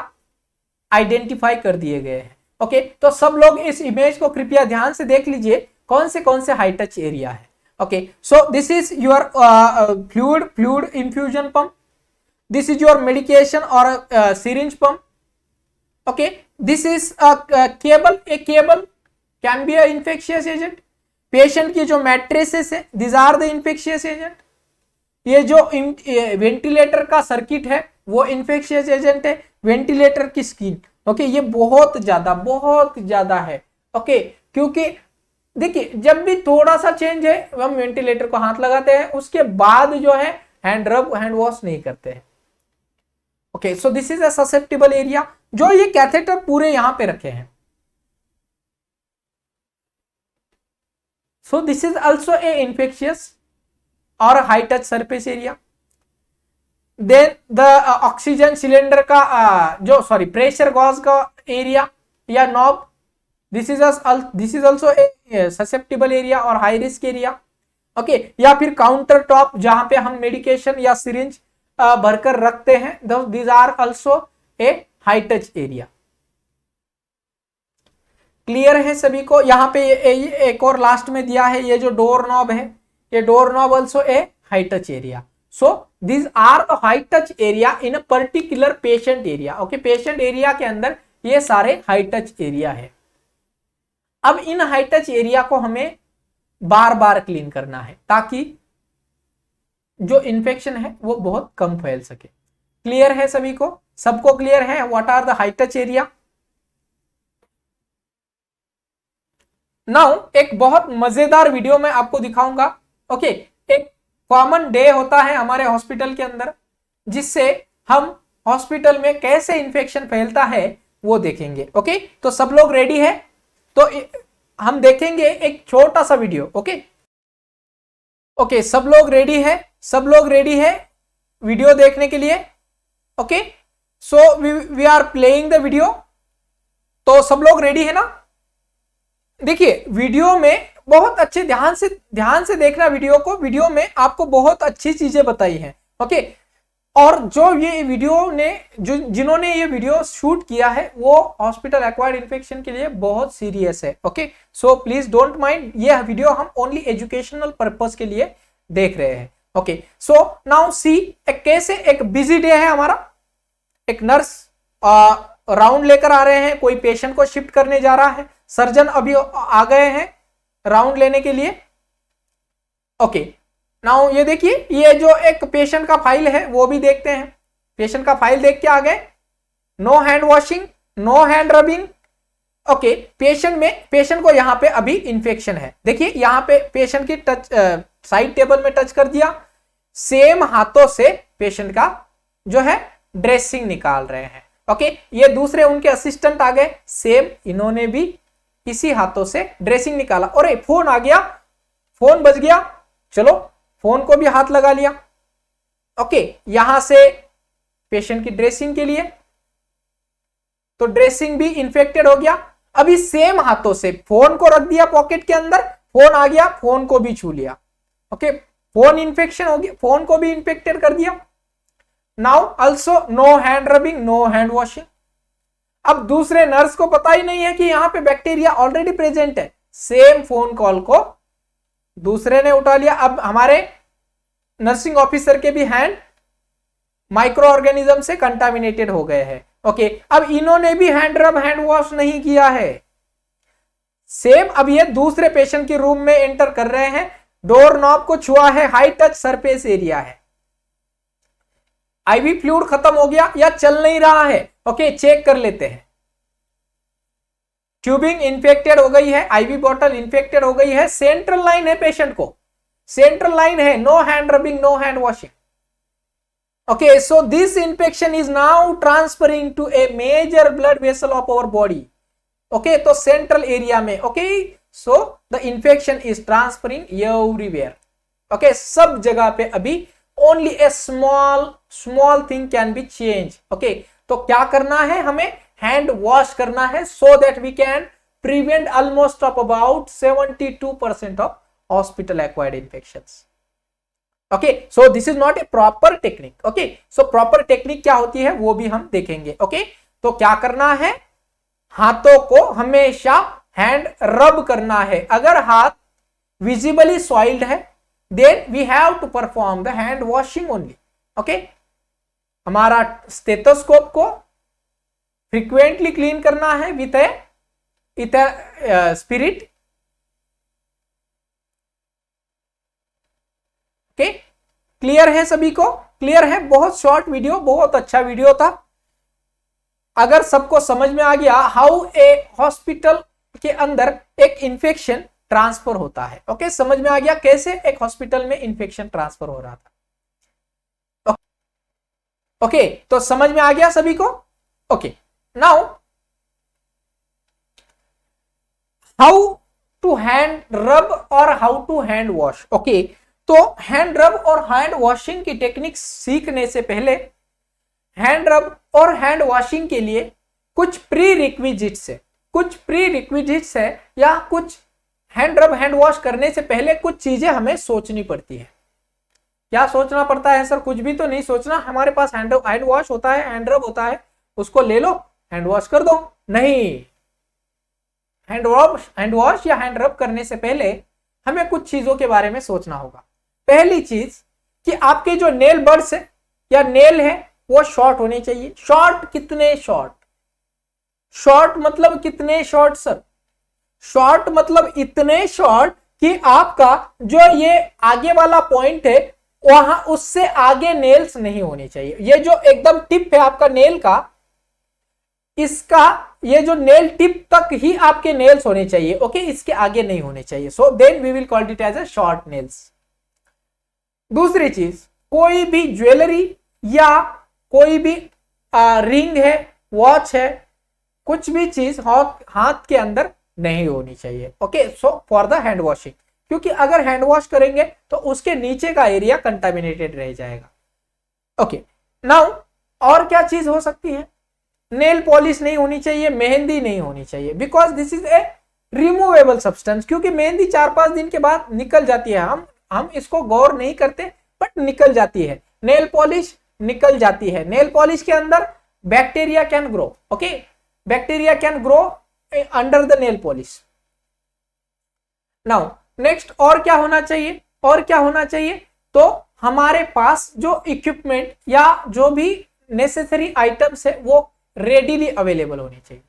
Speaker 1: आइडेंटिफाई कर दिए गए हैं। ओके, तो सब लोग इस इमेज को कृपया ध्यान से देख लीजिए कौन से हाई टच एरिया है। Okay, so this is your fluid infusion pump, this is your medication और syringe pump. Okay, this is a cable. A cable can be a infectious agent. Patient की जो मैट्रेसेस है, these are the infectious agent. ये जो ventilator का circuit है वो infectious agent है। वेंटिलेटर की स्किन, ओके, ये बहुत ज्यादा है। ओके, क्योंकि देखिए जब भी थोड़ा सा चेंज है हम वेंटिलेटर को हाथ लगाते हैं, उसके बाद जो है हैंड रब हैंड वॉश नहीं करते हैं। Okay, so this is a susceptible area. जो ये कैथेटर पूरे यहां पे रखे हैं, so this is also a infectious और high touch surface area. Then the oxygen cylinder का जो सॉरी प्रेशर गॉज का एरिया या knob, this is also a susceptible area और हाई रिस्क एरिया। ओके, या फिर काउंटर टॉप जहां पे हम मेडिकेशन या सिरिंज भरकर रखते हैं, these are also a high touch area. Clear है सभी को? यहाँ पे एक और लास्ट में दिया है, ये जो डोर नॉब है, ये door knob also a high touch area. So these are a high touch area in a particular patient area। Okay, patient area के अंदर ये सारे हाई टच एरिया है। अब इन हाई टच एरिया को हमें बार बार क्लीन करना है ताकि जो इन्फेक्शन है वो बहुत कम फैल सके। क्लियर है सभी को? सबको क्लियर है what are the high touch area? Now एक बहुत मजेदार वीडियो मैं आपको दिखाऊंगा। ओके, एक कॉमन डे होता है हमारे हॉस्पिटल के अंदर, जिससे हम हॉस्पिटल में कैसे इन्फेक्शन फैलता है वो देखेंगे। ओके, तो सब लोग रेडी है? तो हम देखेंगे एक छोटा सा वीडियो। ओके ओके, सब लोग रेडी है? सब लोग रेडी है वीडियो देखने के लिए? Okay, so we are playing the video. तो सब लोग रेडी है ना? देखिए वीडियो में बहुत अच्छे ध्यान से देखना वीडियो को। वीडियो में आपको बहुत अच्छी चीजें बताई हैं। ओके, और जो ये वीडियो ने जिन्होंने ये वीडियो शूट किया है वो हॉस्पिटल एक्वायर्ड इन्फेक्शन के लिए बहुत सीरियस है। Okay, so please don't mind, ये वीडियो हम ओनली एजुकेशनल पर्पस के लिए देख रहे हैं। ओके, सो नाउ सी कैसे एक बिजी डे है हमारा। एक नर्स राउंड लेकर आ रहे हैं, कोई पेशेंट को शिफ्ट करने जा रहा है, सर्जन अभी आ गए हैं राउंड लेने के लिए। ओके, नाउ ये देखिए, ये जो एक पेशेंट का फाइल है वो भी देखते हैं। पेशेंट का फाइल देख के आ गए। No hand washing, no hand rubbing. Okay, patient को यहां पे अभी इंफेक्शन है। देखिए यहां पे पेशेंट की टच साइड टेबल में टच कर दिया, सेम हाथों से पेशेंट का जो है ड्रेसिंग निकाल रहे हैं। ओके, ये दूसरे उनके असिस्टेंट आ गए, सेम इन्होंने भी इसी हाथों से ड्रेसिंग निकाला। और फोन आ गया, फोन बज गया, चलो फोन को भी हाथ लगा लिया। ओके, यहां से पेशेंट की ड्रेसिंग के लिए, तो ड्रेसिंग भी इंफेक्टेड हो गया। अभी सेम हाथों से फोन को रख दिया पॉकेट के अंदर, फोन आ गया, फोन को भी छू लिया। ओके, फोन इंफेक्शन हो गया, फोन को भी इंफेक्टेड कर दिया। Now also no hand rubbing, no hand washing. अब दूसरे नर्स को पता ही नहीं है कि यहां पे बैक्टीरिया ऑलरेडी प्रेजेंट है। सेम फोन कॉल को दूसरे ने उठा लिया। अब हमारे नर्सिंग ऑफिसर के भी हैंड माइक्रो ऑर्गेनिज्म से कंटामिनेटेड हो गए हैं। ओके, अब इन्होंने भी हैंड रब हैंड वॉश नहीं किया है। सेम अब ये दूसरे पेशेंट के रूम में एंटर कर रहे हैं, डोर नॉब को छुआ है, हाई टच सरफेस एरिया है। आईवी फ्लूइड खत्म हो गया या चल नहीं रहा है? ओके, चेक कर लेते हैं। ट्यूबिंग इन्फेक्टेड हो गई है, आईवी बॉटल इन्फेक्टेड हो गई है, सेंट्रल लाइन है पेशेंट को, सेंट्रल लाइन है, no hand rubbing, no hand washing. Okay, so this infection is now transferring to a major blood vessel of our body. Okay, तो सेंट्रल एरिया में। Okay, so the infection is transferring everywhere. Okay, सब जगह पे अभी only a small thing can be change. Okay, तो क्या करना है हमें? हैंड वॉश करना है, so that we can prevent almost of about 72% of hospital acquired infections. Okay, so this is not a proper technique. Okay, so proper technique क्या होती है वो भी हम देखेंगे। ओके, तो क्या करना है? हाथों को हमेशा हैंड रब करना है। अगर हाथ विजिबली सॉइल्ड है then we have to perform the hand washing only. Okay, हमारा स्टेथोस्कोप को फ्रीक्वेंटली क्लीन करना है विथ स्पिरिट। ओके, क्लियर है सभी को? क्लियर है? बहुत शॉर्ट वीडियो, बहुत अच्छा वीडियो था। अगर सबको समझ में आ गया हाउ ए हॉस्पिटल के अंदर एक इंफेक्शन ट्रांसफर होता है। ओके, समझ में आ गया कैसे एक हॉस्पिटल में इंफेक्शन ट्रांसफर हो रहा था। ओके, तो समझ में आ गया सभी को। Okay, now how to hand rub और how to hand wash. Okay, तो हैंड रब और हैंड वॉशिंग की टेक्निक सीखने से पहले हैंड रब और हैंड वॉशिंग के लिए कुछ प्री रिक्विजिट्स है, कुछ प्री रिक्विजिट्स है या कुछ हैंड रब हैंड वॉश करने से पहले कुछ चीजें हमें सोचनी पड़ती है। क्या सोचना पड़ता है सर? कुछ भी तो नहीं सोचना, हमारे पास हैंड वॉश होता है, हैंड रब होता है, उसको ले लो हैंड वॉश कर दो। नहीं, हैंड वॉश या हैंड रब करने से पहले हमें कुछ चीजों के बारे में सोचना होगा। पहली चीज कि आपके जो नेल बड्स है या नेल है वो शॉर्ट होने चाहिए। शॉर्ट कितने शॉर्ट? शॉर्ट मतलब कितने शॉर्ट सर? शॉर्ट मतलब इतने शॉर्ट कि आपका जो ये आगे वाला पॉइंट है वहां उससे आगे नेल्स नहीं होने चाहिए। ये जो एकदम टिप है आपका नेल का, इसका ये जो नेल टिप तक ही आपके नेल्स होने चाहिए। ओके, इसके आगे नहीं होने चाहिए। So then we will call it as a short nails. दूसरी चीज, कोई भी ज्वेलरी या कोई भी रिंग है, वॉच है, कुछ भी चीज हाथ के अंदर नहीं होनी चाहिए। Okay, so for the hand washing, क्योंकि अगर हैंड वॉश करेंगे तो उसके नीचे का एरिया कंटामिनेटेड रह जाएगा। ओके, नाउ और क्या चीज हो सकती है? नेल पॉलिश नहीं होनी चाहिए, मेहंदी नहीं होनी चाहिए, because this is a removable substance, क्योंकि मेहंदी 4-5 दिन के बाद निकल जाती है। हम इसको गौर नहीं करते बट निकल जाती है। नेल पॉलिश निकल जाती है। नेल पॉलिश के अंदर bacteria can grow. Okay, bacteria can grow under the nail polish. Now next, और क्या होना चाहिए? और क्या होना चाहिए? तो हमारे पास जो इक्विपमेंट या जो भी नेसेसरी आइटम्स है वो रेडीली अवेलेबल होनी चाहिए।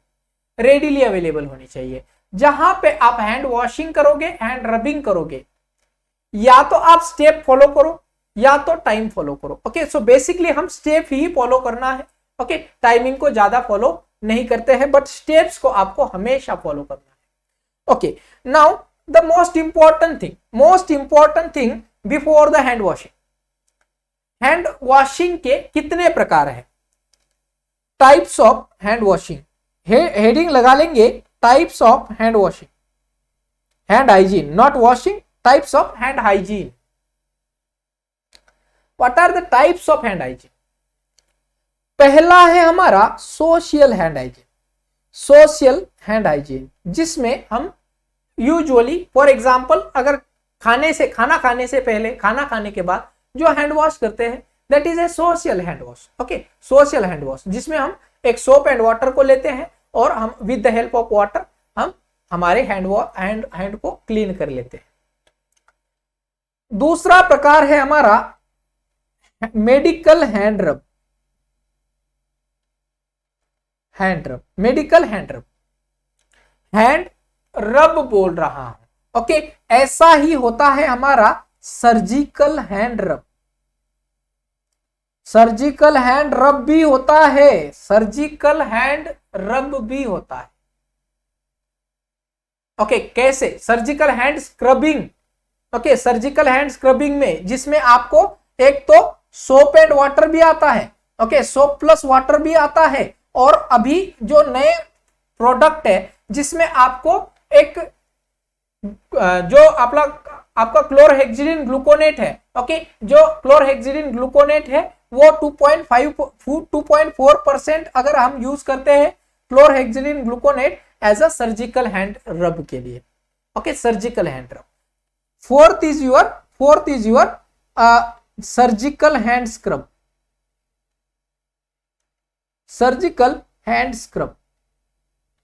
Speaker 1: रेडीली अवेलेबल होनी चाहिए। जहां पे आप हैंड वॉशिंग करोगे, हैंड रबिंग करोगे, या तो आप स्टेप फॉलो करो या तो टाइम फॉलो करो। ओके, सो बेसिकली हम स्टेप ही फॉलो करना है। ओके, टाइमिंग को ज्यादा फॉलो नहीं करते हैं बट स्टेप्स को आपको हमेशा फॉलो करना है। Okay, now the most important thing before the hand washing. Hand washing के कितने प्रकार है? Types of hand washing, heading लगा लेंगे, types of hand washing. Hand hygiene, not washing, types of hand hygiene. What are the types of hand hygiene? पहला है हमारा social hand hygiene. Social hand hygiene जिसमें हम यूजुअली, फॉर एग्जांपल, अगर खाना खाने से पहले, खाना खाने के बाद जो हैंड वॉश करते हैं that is A social hand wash. Okay, social hand wash जिसमें हम एक सोप एंड वाटर को लेते हैं और हम with the help of water हम हमारे हैंड को क्लीन कर लेते हैं। दूसरा प्रकार है हमारा मेडिकल हैंड रब। मेडिकल हैंड रब, हैंड रब बोल रहा हूं। ओके, ऐसा ही होता है हमारा सर्जिकल हैंड रब। सर्जिकल हैंड रब भी होता है, सर्जिकल हैंड रब भी होता है। ओके, कैसे? Surgical hand scrubbing. Okay, surgical hand scrubbing में जिसमें आपको एक तो सोप एंड वाटर भी आता है। ओके, सोप प्लस वाटर भी आता है, और अभी जो नए प्रोडक्ट है जिसमें आपको एक जो आपका क्लोरहेक्सिडिन ग्लूकोनेट है। ओके, जो क्लोरहेक्सिडिन ग्लूकोनेट है वो 2.4% अगर हम यूज करते हैं chlorhexidine gluconate as a surgical hand rub के लिए। Okay, surgical hand rub. Fourth is your surgical hand scrub. Surgical hand scrub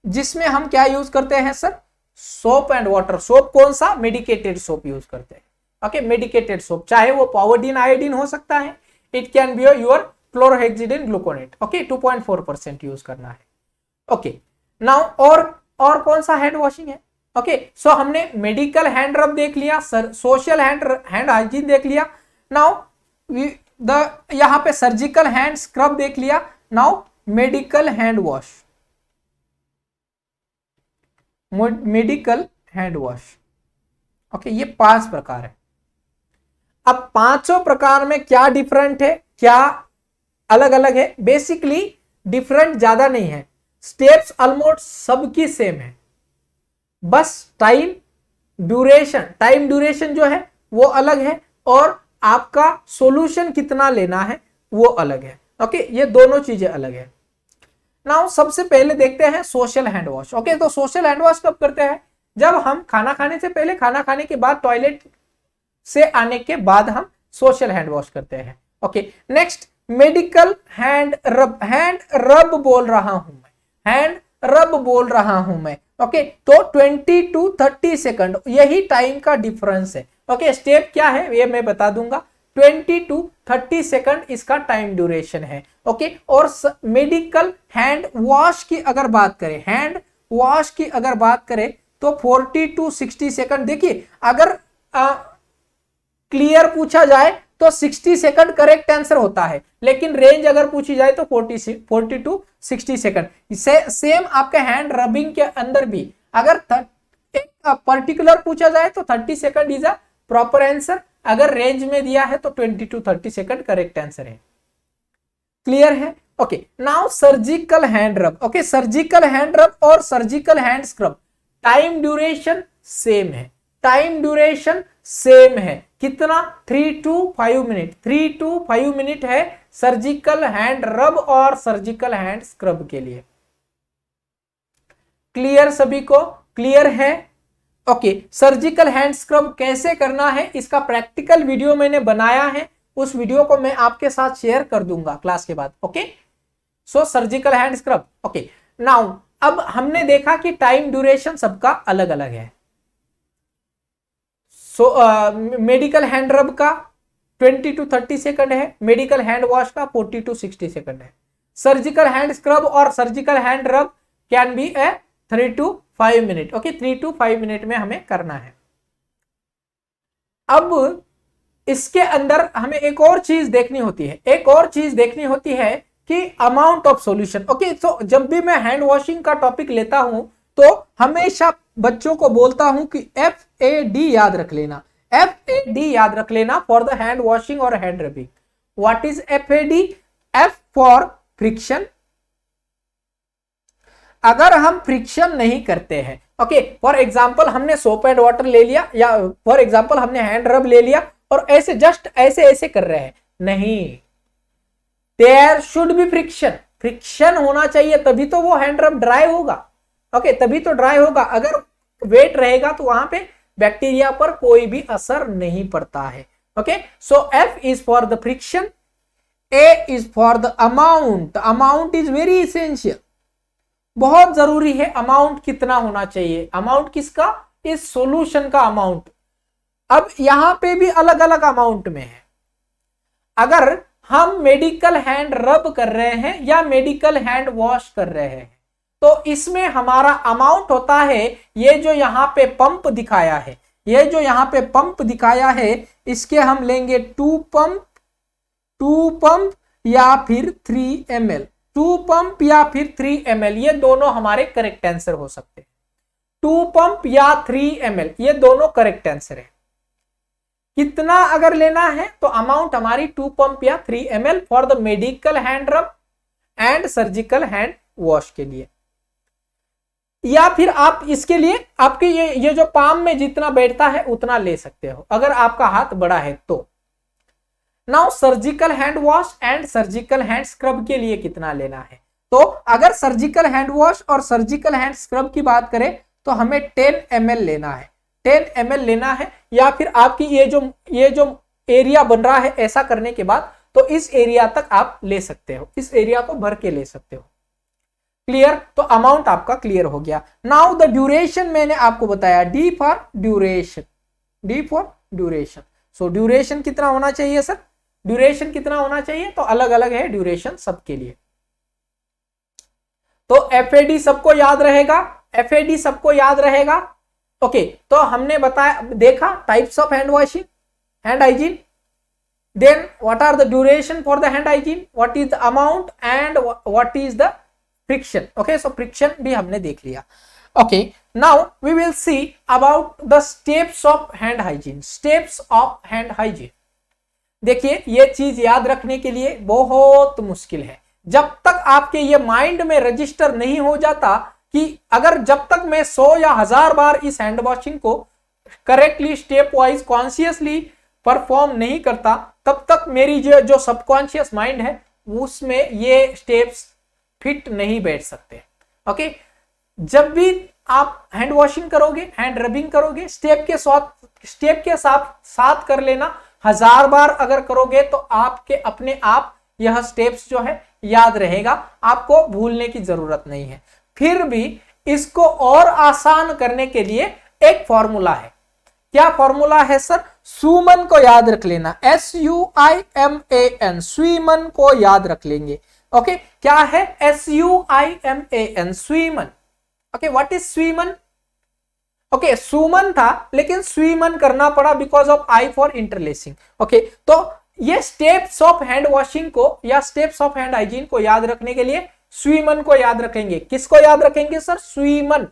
Speaker 1: जिसमें हम क्या यूज करते हैं sir? Soap and water. Soap कौन सा? मेडिकेटेड सोप यूज करते हैं। ओके, मेडिकेटेड सोप, चाहे वो पावरडीन आयोडीन हो सकता है, it can be your chlorhexidine gluconate. Okay, 2.4% use करना है। ओके, नाउ और कौन सा हैंड वॉशिंग है? ओके, सो हमने मेडिकल हैंड रब देख लिया, सोशल हैंड हाइजीन देख लिया, नाउ यहां पे सर्जिकल हैंड स्क्रब देख लिया, now medical hand wash. Medical hand wash okay, ये 5 प्रकार है। अब पांचों प्रकार में क्या डिफरेंट है, क्या अलग अलग है? बेसिकली डिफरेंट ज्यादा नहीं है, स्टेप्स ऑलमोस्ट सबकी सेम है, बस टाइम ड्यूरेशन जो है वो अलग है और आपका सॉल्यूशन कितना लेना है वो अलग है। ओके, ये दोनों चीजें अलग है। नाउ सबसे पहले देखते हैं सोशल हैंड वॉश। ओके, तो सोशल हैंड वॉश कब करते हैं? जब हम खाना खाने से पहले, खाना खाने के बाद, टॉयलेट से आने के बाद हम सोशल हैंड वॉश करते हैं। ओके, नेक्स्ट मेडिकल हैंड रब बोल रहा हूं मैं, हैंड रब बोल रहा हूं मैं। ओके, तो 20 टू 30 सेकंड यही टाइम का डिफरेंस है। ओके, स्टेप क्या है ये मैं बता दूंगा, 20 टू 30 सेकंड इसका टाइम ड्यूरेशन है। ओके, और मेडिकल हैंड वॉश की अगर बात करें, हैंड वॉश की अगर बात करें तो 40 टू 60 सेकंड। देखिए, अगर क्लियर पूछा जाए तो 60 सेकंड करेक्ट आंसर होता है, लेकिन रेंज अगर पूछी जाए तो 40 टू 60 सेकंड। सेम आपके हैंड रबिंग के अंदर भी अगर एक पर्टिकुलर पूछा जाए तो 30 second is a proper answer, अगर रेंज में दिया है तो 20 टू 30 सेकंड करेक्ट आंसर है। क्लियर है? ओके, नाउ सर्जिकल हैंड रब। ओके, सर्जिकल हैंड रब और surgical hand scrub time duration same है, टाइम ड्यूरेशन सेम है। कितना? 3 टू 5 मिनट, 3 टू 5 मिनट है सर्जिकल हैंड रब और सर्जिकल हैंड स्क्रब के लिए। क्लियर सभी को? क्लियर है? ओके, सर्जिकल हैंड स्क्रब कैसे करना है इसका प्रैक्टिकल वीडियो मैंने बनाया है, उस वीडियो को मैं आपके साथ शेयर कर दूंगा क्लास के बाद। Okay, so surgical hand scrub. Okay, now अब हमने देखा कि टाइम ड्यूरेशन सबका अलग अलग है। मेडिकल हैंड रब का 20 टू 30 सेकंड है, मेडिकल हैंड वॉश का 40 टू 60 सेकंड है। सर्जिकल हैंड स्क्रब और surgical hand rub can be a 3 to 5 minute. Okay, 3 to 5 minute में हमें करना है। अब इसके अंदर हमें एक और चीज देखनी होती है, एक और चीज देखनी होती है कि अमाउंट ऑफ सॉल्यूशन। ओके, तो जब भी मैं हैंड वॉशिंग का टॉपिक लेता हूं तो हमेशा बच्चों को बोलता हूं कि FAD याद रख लेना, FAD याद रख लेना फॉर द हैंड वॉशिंग और hand rubbing. What is FAD? F for friction. अगर हम फ्रिक्शन नहीं करते हैं, ओके, फॉर एग्जांपल हमने सोप एंड वाटर ले लिया, या फॉर एग्जांपल हमने हैंड रब ले लिया और ऐसे जस्ट ऐसे ऐसे कर रहे हैं, नहीं, there should be friction, friction होना चाहिए, तभी तो वो हैंड रब ड्राई होगा। ओके, तभी तो ड्राई होगा। अगर वेट रहेगा तो वहां पे बैक्टीरिया पर कोई भी असर नहीं पड़ता है। Okay, so F is for the friction, A is for the amount. Amount is very essential, बहुत जरूरी है। अमाउंट कितना होना चाहिए? अमाउंट किसका? इस सॉल्यूशन का अमाउंट। अब यहां पे भी अलग अलग अमाउंट में है। अगर हम मेडिकल हैंड रब कर रहे हैं या मेडिकल हैंड वॉश कर रहे हैं तो इसमें हमारा अमाउंट होता है, ये जो यहां पे पंप दिखाया है, ये जो यहां पे पंप दिखाया है, इसके हम लेंगे 2 पंप या फिर 3 ml, 2 पंप या फिर 3 ml, ये दोनों हमारे करेक्ट आंसर हो सकते हैं। 2 पंप या 3 ml ये दोनों करेक्ट आंसर है। कितना अगर लेना है तो अमाउंट हमारी 2 पंप या 3 ml for the medical hand रब एंड सर्जिकल हैंड वॉश के लिए, या फिर आप इसके लिए आपके ये जो पाम में जितना बैठता है उतना ले सकते हो अगर आपका हाथ बड़ा है तो। Now surgical hand wash and surgical hand scrub के लिए कितना लेना है? तो अगर सर्जिकल हैंड वॉश और सर्जिकल हैंड स्क्रब की बात करें तो हमें 10 ml लेना है, 10 ml लेना है, या फिर आपकी ये जो एरिया बन रहा है ऐसा करने के बाद तो इस एरिया तक आप ले सकते हो, इस एरिया को भर के ले सकते हो। क्लियर? तो अमाउंट आपका क्लियर हो गया। नाउ द ड्यूरेशन मैंने आपको बताया, D for duration, D for duration. So duration कितना होना चाहिए सर? ड्यूरेशन कितना होना चाहिए? तो अलग अलग है ड्यूरेशन सबके लिए। तो FAD सबको याद रहेगा, FAD सबको याद रहेगा। ओके, तो हमने बताया, देखा types of hand washing, hand hygiene, then what are the duration for the hand hygiene, what is the amount and what is the friction. Okay, so friction भी हमने देख लिया। Okay, now we will see about the steps of hand hygiene. Steps of hand hygiene, देखिए ये चीज याद रखने के लिए बहुत मुश्किल है। जब तक आपके ये माइंड में रजिस्टर नहीं हो जाता कि अगर जब तक मैं 100 या 1000 बार इस हैंड वॉशिंग को correctly step wise consciously perform नहीं करता, तब तक मेरी जो सबकॉन्शियस माइंड है उसमें ये स्टेप्स फिट नहीं बैठ सकते। ओके, जब भी आप हैंड वॉशिंग करोगे, हैंड रबिंग करोगे, स्टेप के साथ कर लेना। 1000 बार अगर करोगे तो आपके अपने आप यह स्टेप्स जो है याद रहेगा, आपको भूलने की जरूरत नहीं है। फिर भी इसको और आसान करने के लिए एक फॉर्मूला है। क्या फॉर्मूला है सर? सुमन को याद रख लेना, SUIMAN, स्वीमन को याद रख लेंगे। ओके, क्या है SUIMAN, स्वीमन। ओके, व्हाट इज स्वीमन? ओके, सुमन था लेकिन स्वीमन करना पड़ा because of I for interlacing. Okay, तो ये स्टेप्स ऑफ हैंड वॉशिंग को या स्टेप्स ऑफ हैंड हाइजीन को याद रखने के लिए स्वीमन को याद रखेंगे। किसको याद रखेंगे सर? स्वीमन।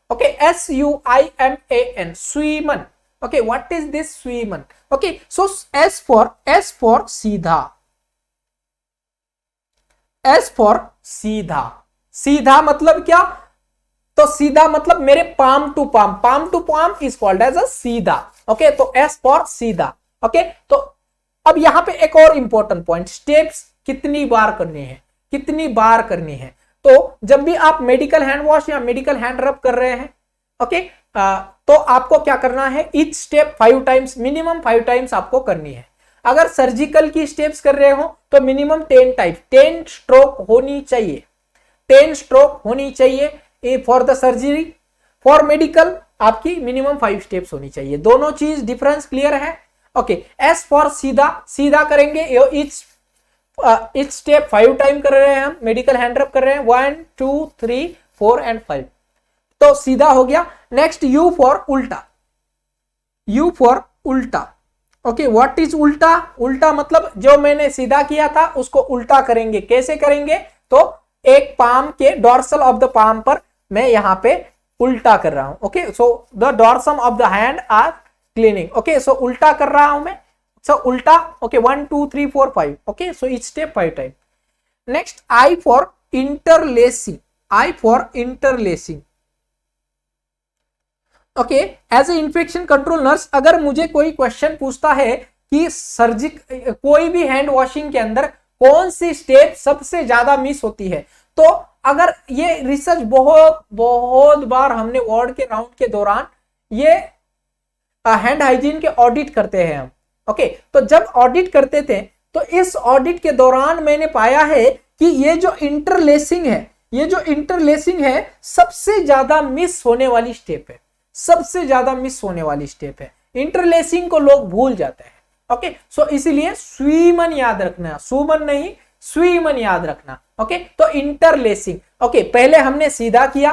Speaker 1: ओके, SUIMAN, स्वीमन। ओके, व्हाट इज दिस स्वीमन? ओके, सो S फॉर सीधा, S फॉर सीधा। सीधा मतलब क्या? तो सीधा मतलब मेरे palm to palm is called as a सीधा। ओके, तो S फॉर सीधा। ओके, तो अब यहां पे एक और इंपॉर्टेंट पॉइंट, स्टेप्स कितनी बार करनी है, कितनी बार करनी है। तो जब भी आप मेडिकल हैंड वॉश या मेडिकल हैंड रब कर रहे हैं, ओके, तो आपको क्या करना है, each step 5 times, minimum 5 times आपको करनी है। अगर सर्जिकल की स्टेप्स कर रहे हो तो मिनिमम 10 टाइम्स, 10 स्ट्रोक होनी चाहिए, 10 स्ट्रोक होनी चाहिए for the surgery. For medical आपकी मिनिमम 5 स्टेप्स होनी चाहिए। दोनों चीज डिफरेंस क्लियर है? ओके, S फॉर सीधा, सीधा करेंगे, ईच स्टेप 5 टाइम कर रहे हैं हम, मेडिकल हैंड रब कर रहे हैं, 1 2 3 4 एंड 5, तो सीधा हो गया। नेक्स्ट U फॉर उल्टा, U फॉर उल्टा। ओके, व्हाट इज उल्टा? उल्टा मतलब जो मैंने सीधा किया था उसको उल्टा करेंगे। कैसे करेंगे? तो एक पाम के डॉर्सल ऑफ द पाम पर मैं यहां पे उल्टा कर रहा हूं। Okay, so the dorsum of the hand are cleaning. Okay, so उल्टा कर रहा हूं मैं, सो उल्टा। Okay, 1 2 3 4 5। Okay, so each step 5 time. Next I for interlacing, I for interlacing. Okay, as a infection control nurse अगर मुझे कोई question पूछता है कि कोई भी हैंड वॉशिंग के अंदर कौन सी स्टेप सबसे ज्यादा मिस होती है, तो अगर ये रिसर्च बहुत बार हमने वार्ड के राउंड के दौरान ये हैंड हाइजीन के ऑडिट करते हैं हम। ओके, तो जब ऑडिट करते थे तो इस ऑडिट के दौरान मैंने पाया है कि ये जो इंटरलेसिंग है सबसे ज्यादा मिस होने वाली स्टेप है, सबसे ज्यादा मिस होने वाली स्टेप है। इंटरलेसिंग को लोग भूल जाते हैं। ओके, सो इसीलिए स्वीमन याद रखना, सुमन नहीं, स्वीमन याद रखना। ओके, तो इंटरलेसिंग। ओके, पहले हमने सीधा किया,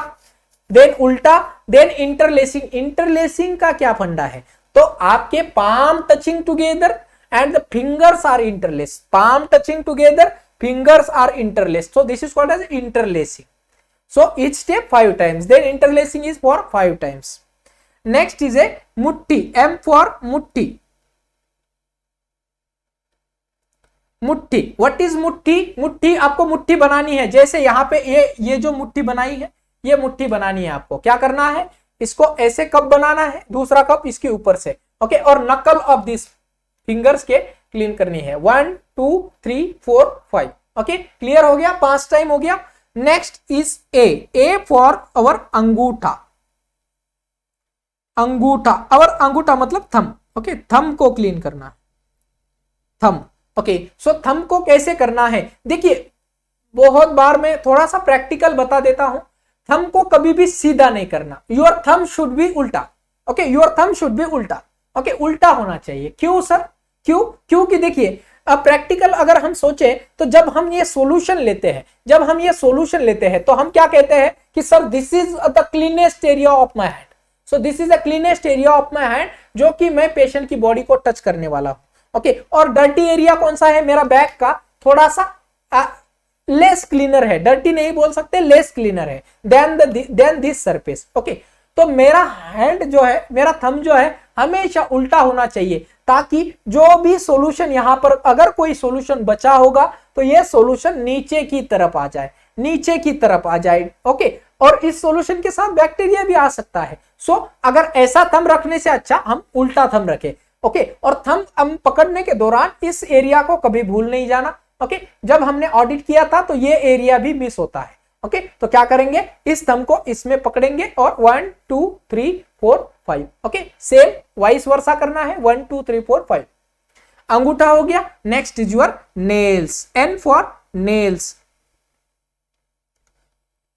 Speaker 1: देन उल्टा, देन इंटरलेसिंग। इंटरलेसिंग का क्या फंडा है? तो आपके palm touching together and the fingers are interlaced, palm touching together, fingers are interlaced, so this is called as interlacing. So each step 5 times, then interlacing is for 5 times. Next is a mutti, M for mutti. मुट्ठी, what is मुट्ठी? मुट्ठी आपको मुट्ठी बनानी है। जैसे यहाँ पे ये जो मुट्ठी बनाई है, ये मुट्ठी बनानी है। आपको क्या करना है, इसको ऐसे कप बनाना है, दूसरा कप इसके ऊपर से। ओके, और नकल ऑफ दिस फिंगर्स के क्लीन करनी है। 1 2 3 4 5। ओके, क्लियर हो गया, 5 टाइम हो गया। Next is A for our अंगूठा। अंगूठा, अवर अंगूठा मतलब थंब। ओके, थंब को क्लीन करना, थंब। ओके, सो थंब को कैसे करना है? देखिए, बहुत बार मैं थोड़ा सा प्रैक्टिकल बता देता हूं। थंब को कभी भी सीधा नहीं करना, योर थंब शुड बी उल्टा। Okay, your thumb should be उल्टा। ओके, उल्टा होना चाहिए। क्यों सर? क्योंकि देखिए, अब प्रैक्टिकल अगर हम सोचे तो जब हम ये सॉल्यूशन लेते हैं, तो हम क्या कहते हैं कि sir this is the cleanest area of my hand. So this is the cleanest area of my hand, जो कि मैं पेशेंट की बॉडी को टच करने वाला हूं। ओके, और डर्टी एरिया कौन सा है? मेरा बैक का थोड़ा सा लेस क्लीनर है, डर्टी नहीं बोल सकते, लेस क्लीनर है देन दिस सरफेस। ओके, तो मेरा हैंड जो है, मेरा थंब जो है हमेशा उल्टा होना चाहिए, ताकि जो भी सॉल्यूशन यहां पर अगर कोई सॉल्यूशन बचा होगा तो ये सॉल्यूशन नीचे की तरफ आ जाए, नीचे की तरफ आ जाए। ओके, और इस सॉल्यूशन के साथ बैक्टीरिया भी आ सकता है। सो अगर ऐसा थंब रखने से अच्छा हम उल्टा थंब रखें। ओके, और थंब हम पकड़ने के दौरान इस एरिया को कभी भूल नहीं जाना। ओके, जब हमने ऑडिट किया था तो ये एरिया भी मिस होता है। ओके, तो क्या करेंगे, इस थंब को इसमें पकड़ेंगे और 1 2 3 4 5। ओके, सेम वाइस वर्सा करना है, 1 2 3 4 5। अंगूठा हो गया। Next is your nails, N for nails.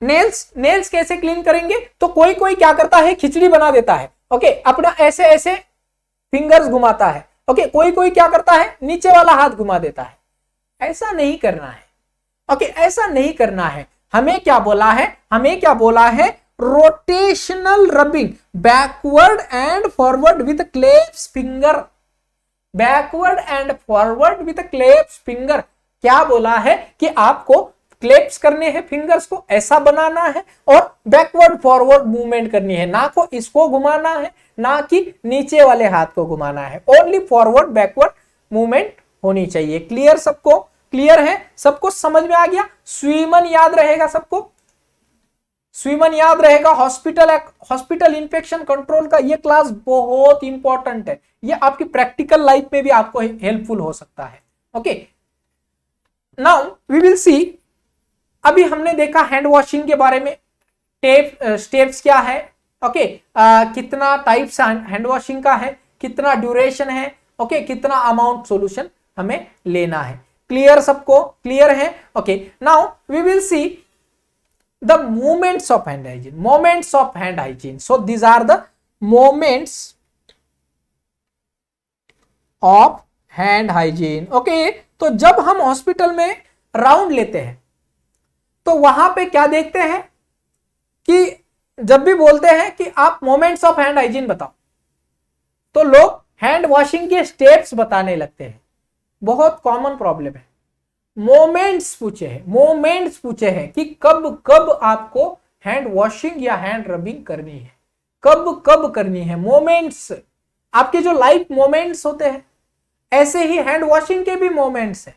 Speaker 1: Nails कैसे क्लीन करेंगे, तो कोई कोई क्या करता है, खिचड़ी बना देता है। ओके, अपना ऐसे ऐसे फिंगर्स घुमाता है। ओके, कोई कोई क्या करता है, नीचे वाला हाथ घुमा देता है। ऐसा नहीं करना है। ओके, ऐसा नहीं करना है। हमें क्या बोला है, हमें क्या बोला है, rotational rubbing backward and forward with clasped finger, backward and forward with clasped finger. क्या बोला है कि आपको क्लेप्स करने हैं फिंगर्स को, ऐसा बनाना है, और बैकवर्ड फॉरवर्ड मूवमेंट करनी है, ना को इसको घुमाना है, ना कि नीचे वाले हाथ को घुमाना है। ओनली फॉरवर्ड बैकवर्ड मूवमेंट होनी चाहिए। क्लियर सबको, क्लियर है सबको, समझ में आ गया। स्वीमन याद रहेगा सबको, स्वीमन याद रहेगा। हॉस्पिटल इंफेक्शन कंट्रोल का ये क्लास बहुत इंपॉर्टेंट है, ये आपकी प्रैक्टिकल लाइफ में भी आपको हेल्पफुल हो सकता है। Okay, now we will see. अभी हमने देखा हैंड वॉशिंग के बारे में, स्टेप्स क्या है। ओके, कितना टाइप्स हैंड वॉशिंग का है, कितना ड्यूरेशन है, ओके, कितना अमाउंट सॉल्यूशन हमें लेना है। क्लियर सबको, क्लियर है। Okay, now we will see the movements of hand hygiene, moments of hand hygiene. So these are the moments of hand hygiene. Okay, तो जब हम हॉस्पिटल में राउंड लेते हैं तो वहां पे क्या देखते हैं कि जब भी बोलते हैं कि आप मोमेंट्स ऑफ हैंड हाइजीन बताओ, तो लोग हैंड वॉशिंग के स्टेप्स बताने लगते हैं। बहुत कॉमन प्रॉब्लम है। मोमेंट्स पूछे हैं, मोमेंट्स पूछे हैं कि कब कब आपको हैंड वॉशिंग या हैंड रबिंग करनी है, कब कब करनी है। मोमेंट्स आपके जो लाइफ मोमेंट्स होते हैं, ऐसे ही हैंड वॉशिंग के भी मोमेंट्स है।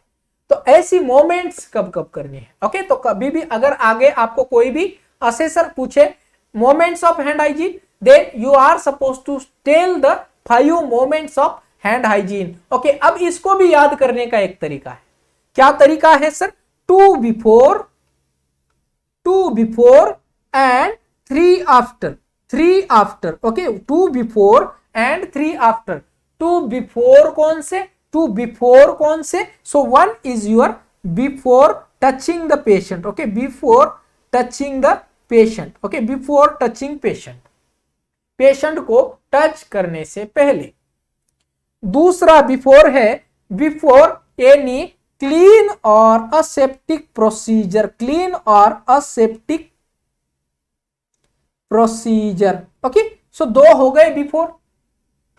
Speaker 1: तो ऐसी मोमेंट्स कब कब करनी है। ओके, तो कभी भी अगर आगे आपको कोई भी असेसर पूछे moments of hand hygiene, then you are suppose to tell the 5 moments of hand hygiene. Okay, अब इसको भी याद करने का एक तरीका है। क्या तरीका है sir, 2 before and 3 after, 3 after. Okay, 2 before and 3 after. 2 before कौन से, 2 बिफोर कौन से, सो 1 is your before touching the patient. Okay, before touching the patient. Okay, before touching patient, patient को टच करने से पहले। दूसरा बिफोर है बिफोर एनी क्लीन और असेप्टिक प्रोसीजर, क्लीन और असेप्टिक प्रोसीजर। ओके, सो 2 हो गए बिफोर।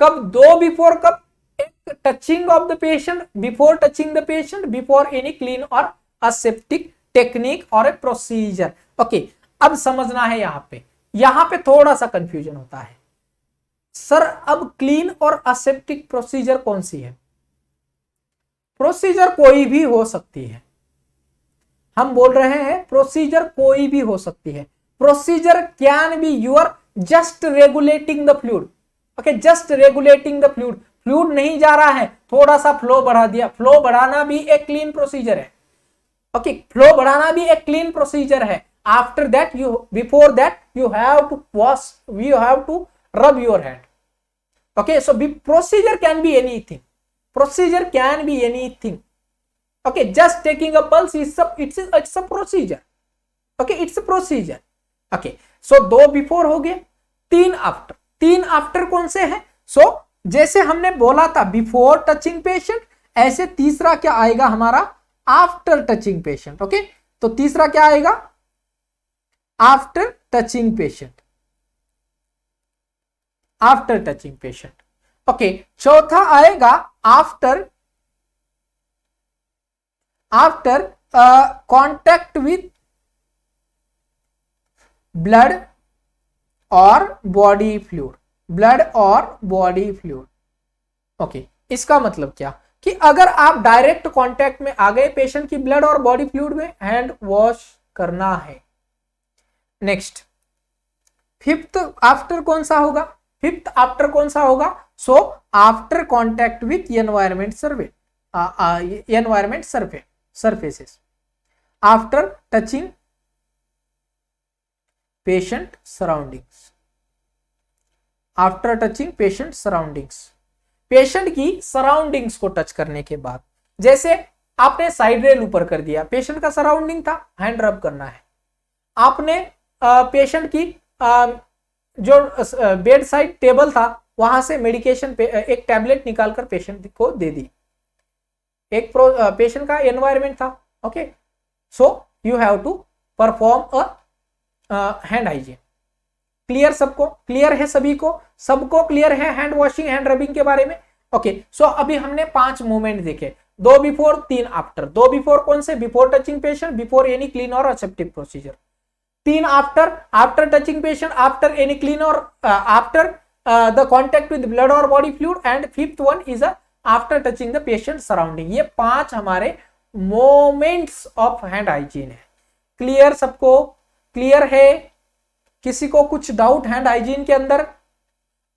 Speaker 1: कब 2 बिफोर, कब, एक touching of the patient, before touching the patient, before any clean और असेप्टिक टेक्निक और ए प्रोसीजर। ओके, अब समझना है यहां पे थोड़ा सा कंफ्यूजन होता है। सर अब क्लीन और असेप्टिक प्रोसीजर कौन सी है। प्रोसीजर कोई भी हो सकती है, हम बोल रहे हैं प्रोसीजर कोई भी हो सकती है। Procedure can be you're just regulating the fluid. Okay, just regulating the fluid, fluid नहीं जा रहा है, थोड़ा सा फ्लो बढ़ा दिया, फ्लो बढ़ाना भी एक क्लीन प्रोसीजर है। ओके, फ्लो बढ़ाना भी एक क्लीन प्रोसीजर है। After that you, before that you have to wash, you have to rub your hand. Okay, so procedure can be anything, procedure can be anything. Okay, just taking a pulse is it's a procedure. Okay, it's a procedure. Okay, so 2 before हो गए, 3 after. 3 after कौन से हैं, सो जैसे हमने बोला था before touching patient, ऐसे तीसरा क्या आएगा हमारा, आफ्टर टचिंग पेशेंट। ओके, तो तीसरा क्या आएगा, after touching patient, after touching patient. Okay, चौथा आएगा आफ्टर कांटेक्ट विथ ब्लड और बॉडी फ्लूइड, ब्लड और बॉडी फ्लूइड। ओके, इसका मतलब क्या कि अगर आप डायरेक्ट कांटेक्ट में आ गए पेशेंट की ब्लड और बॉडी फ्लूइड में, हैंड वॉश करना है। नेक्स्ट, फिफ्थ आफ्टर कौन सा होगा? फिफ्थ आफ्टर कौन सा होगा? So after contact with environment survey, environment surfaces, after touching patient surroundings, after touching patient surroundings, patient की सराउंडिंग्स को टच करने के बाद, जैसे आपने साइड रेल ऊपर कर दिया, पेशेंट का सराउंडिंग था, हैंड रब करना है। आपने पेशेंट की जो बेड साइड टेबल था वहां से मेडिकेशन पे एक टैबलेट निकालकर पेशेंट को दे दी, एक पेशेंट का एनवायरमेंट था। Okay, so you have to perform a hand hygiene. Clear? सबको क्लियर है? सभी को, सबको क्लियर है हैंड वॉशिंग, हैंड रबिंग के बारे में? ओके, सो अभी हमने 5 मूवमेंट देखे, 2 बिफोर, 3 आफ्टर। 2 बिफोर कौन से? Before touching patient, before any clean और aseptic procedure. 3 after, after touching patient, after any clean और after the contact with blood और body fluid, and 5th one is after touching the patient surrounding. ये 5 हमारे moments of hand hygiene है। Clear? सबको clear है? किसी को कुछ डाउट हैंड हाइजीन के अंदर?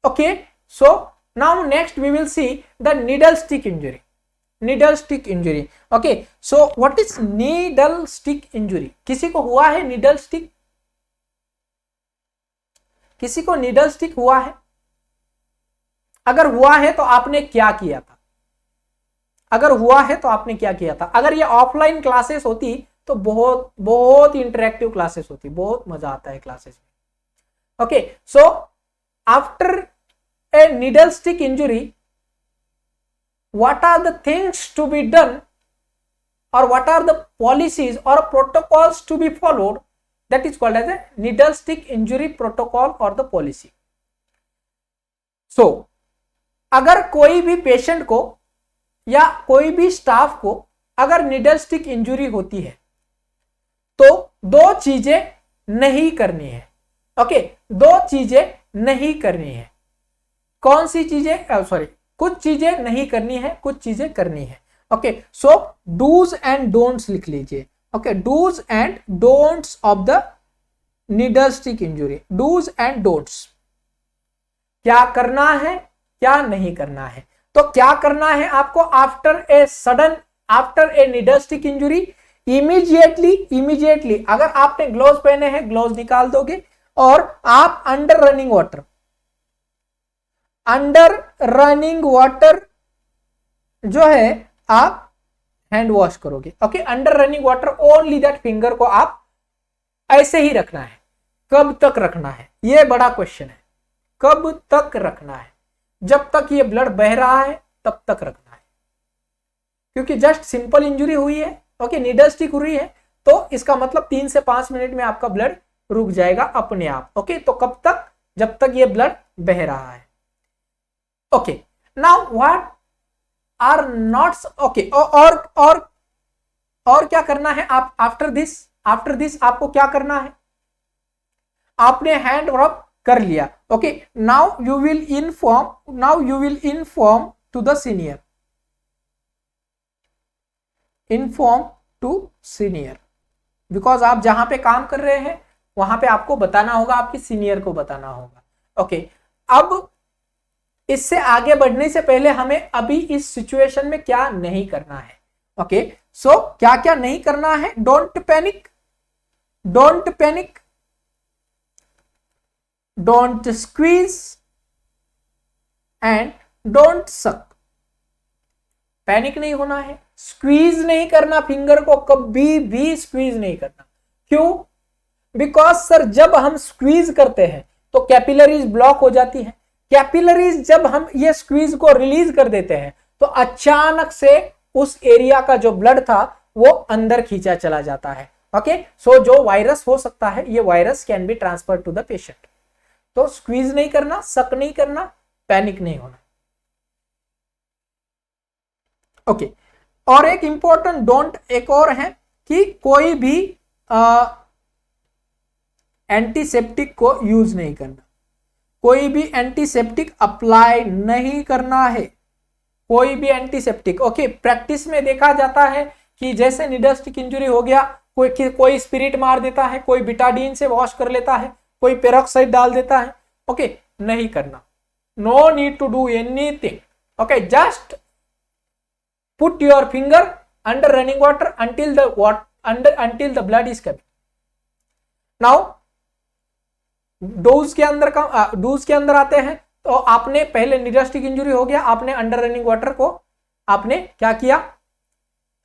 Speaker 1: Okay, so now next we will see the needle stick injury. Needle stick injury. Okay, so what is needle stick injury? किसी को हुआ है नीडल स्टिक? किसी को नीडल स्टिक हुआ है? अगर हुआ है तो आपने क्या किया था? अगर हुआ है तो आपने क्या किया था? अगर ये ऑफलाइन क्लासेस होती तो बहुत बहुत इंटरेक्टिव क्लासेस होती, बहुत मजा आता है क्लासेस में। Okay, so after a needle stick injury, what are the things to be done or what are the policies or protocols to be followed, that is called as a needle stick injury protocol or the policy. So अगर कोई भी patient को या कोई भी staff को अगर needle stick injury होती है तो 2 चीजें नहीं करनी है। ओके, 2 चीजें नहीं करनी है। कौन सी चीजें? सॉरी, कुछ चीजें नहीं करनी है, कुछ चीजें करनी है। Okay, so dos and don'ts लिख लीजिए। Okay, dos and don'ts of the needle stick injury. Dos and don'ts, क्या करना है, क्या नहीं करना है। तो क्या करना है आपको? After a needle stick injury, immediately अगर आपने ग्लोव्स पहने हैं, ग्लोव्स निकाल दोगे और आप अंडर रनिंग वाटर जो है आप हैंड वॉश करोगे। Okay, under running water, only that finger को आप ऐसे ही रखना है। कब तक रखना है? ये बड़ा क्वेश्चन है। कब तक रखना है? जब तक ये ब्लड बह रहा है तब तक रखना है, क्योंकि जस्ट सिंपल इंजुरी हुई है। ओके, नीडल स्टिक हुई है तो इसका मतलब 3 से 5 मिनट में आपका ब्लड रुक जाएगा अपने आप। ओके, तो कब तक? जब तक ये ब्लड बह रहा है। Okay, now what are nots? Okay, और क्या करना है आप आफ्टर दिस आपको क्या करना है? आपने हैंड रब कर लिया। Okay, now you will inform to the senior, because आप जहां पे काम कर रहे हैं वहां पे आपको बताना होगा, आपके सीनियर को बताना होगा। ओके, अब इससे आगे बढ़ने से पहले हमें अभी इस सिचुएशन में क्या नहीं करना है। ओके, सो क्या क्या नहीं करना है? Don't panic, don't squeeze and don't सक। पैनिक नहीं होना है, स्क्वीज नहीं करना, फिंगर को कभी भी स्क्वीज नहीं करना। क्यों? बिकॉज सर जब हम स्क्वीज करते हैं तो कैपिलरीज ब्लॉक हो जाती है। कैपिलरीज जब हम ये स्क्वीज को रिलीज कर देते हैं तो अचानक से उस एरिया का जो ब्लड था वो अंदर खींचा चला जाता है। ओके, सो जो वायरस हो सकता है, ये virus can be transfer to the patient. तो स्क्वीज नहीं करना, सक नहीं करना, पैनिक नहीं होना। ओके, और एक इंपॉर्टेंट डोंट एक और है कि कोई भी एंटीसेप्टिक को यूज नहीं करना, कोई भी एंटीसेप्टिक अप्लाई नहीं करना है, कोई भी एंटीसेप्टिक। ओके, प्रैक्टिस में देखा जाता है कि जैसे नीडल स्टिक इंजरी हो गया, कोई स्पिरिट मार देता है, कोई बिटाडीन से वॉश कर लेता है, कोई पेरोक्साइड डाल देता है। ओके, नहीं करना, no need to do anything. Okay, just put your finger under running water until the blood is coming. Now dose के अंदर आते हैं। तो आपने पहले नीडल स्टिक इंजरी हो गया, आपने अंडर रनिंग वाटर को आपने क्या किया,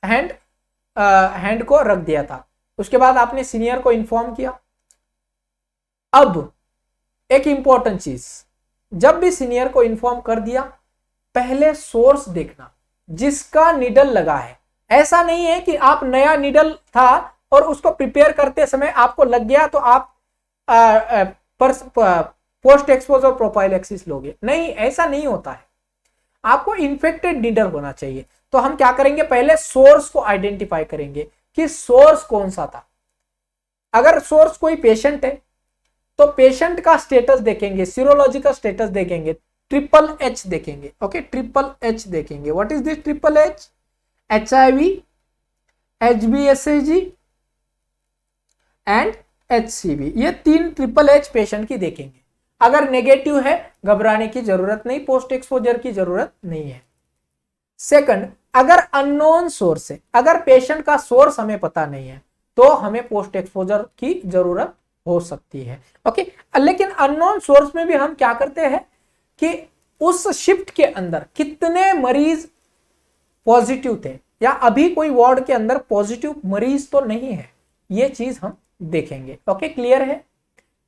Speaker 1: हैंड को रख दिया था, उसके बाद आपने सीनियर को इन्फॉर्म किया। अब एक इंपॉर्टेंट चीज, जब भी सीनियर को इन्फॉर्म कर दिया, पहले सोर्स देखना जिसका नीडल लगा है। ऐसा नहीं है कि आप नया नीडल था और उसको प्रिपेयर करते समय आपको लग गया तो आप पोस्ट एक्सपोजर प्रोफाइलैक्सिस लोगे, नहीं, ऐसा नहीं होता है। आपको इन्फेक्टेड नीडल होना चाहिए। तो हम क्या करेंगे, पहले सोर्स को आइडेंटिफाई करेंगे कि सोर्स कौन सा था। अगर सोर्स कोई पेशेंट है तो पेशेंट का स्टेटस देखेंगे, सीरोलॉजी का स्टेटस देखेंगे, ट्रिपल एच देखेंगे। ओके, ट्रिपल एच देखेंगे। What is this triple H? HIV, HbSAg and HCV, ये 3 ट्रिपल एच पेशेंट की देखेंगे। अगर नेगेटिव है, घबराने की जरूरत नहीं, पोस्ट एक्सपोजर की जरूरत नहीं है। सेकंड, अगर अननोन सोर्स है, अगर पेशेंट का सोर्स हमें पता नहीं है, तो हमें पोस्ट एक्सपोजर की जरूरत हो सकती है। ओके, लेकिन अननोन सोर्स में भी हम क्या करते हैं कि उस शिफ्ट के अंदर कितने मरीज पॉजिटिव थे, या अभी कोई वार्ड के अंदर पॉजिटिव मरीज तो नहीं है, ये चीज हम देखेंगे। ओके, क्लियर है?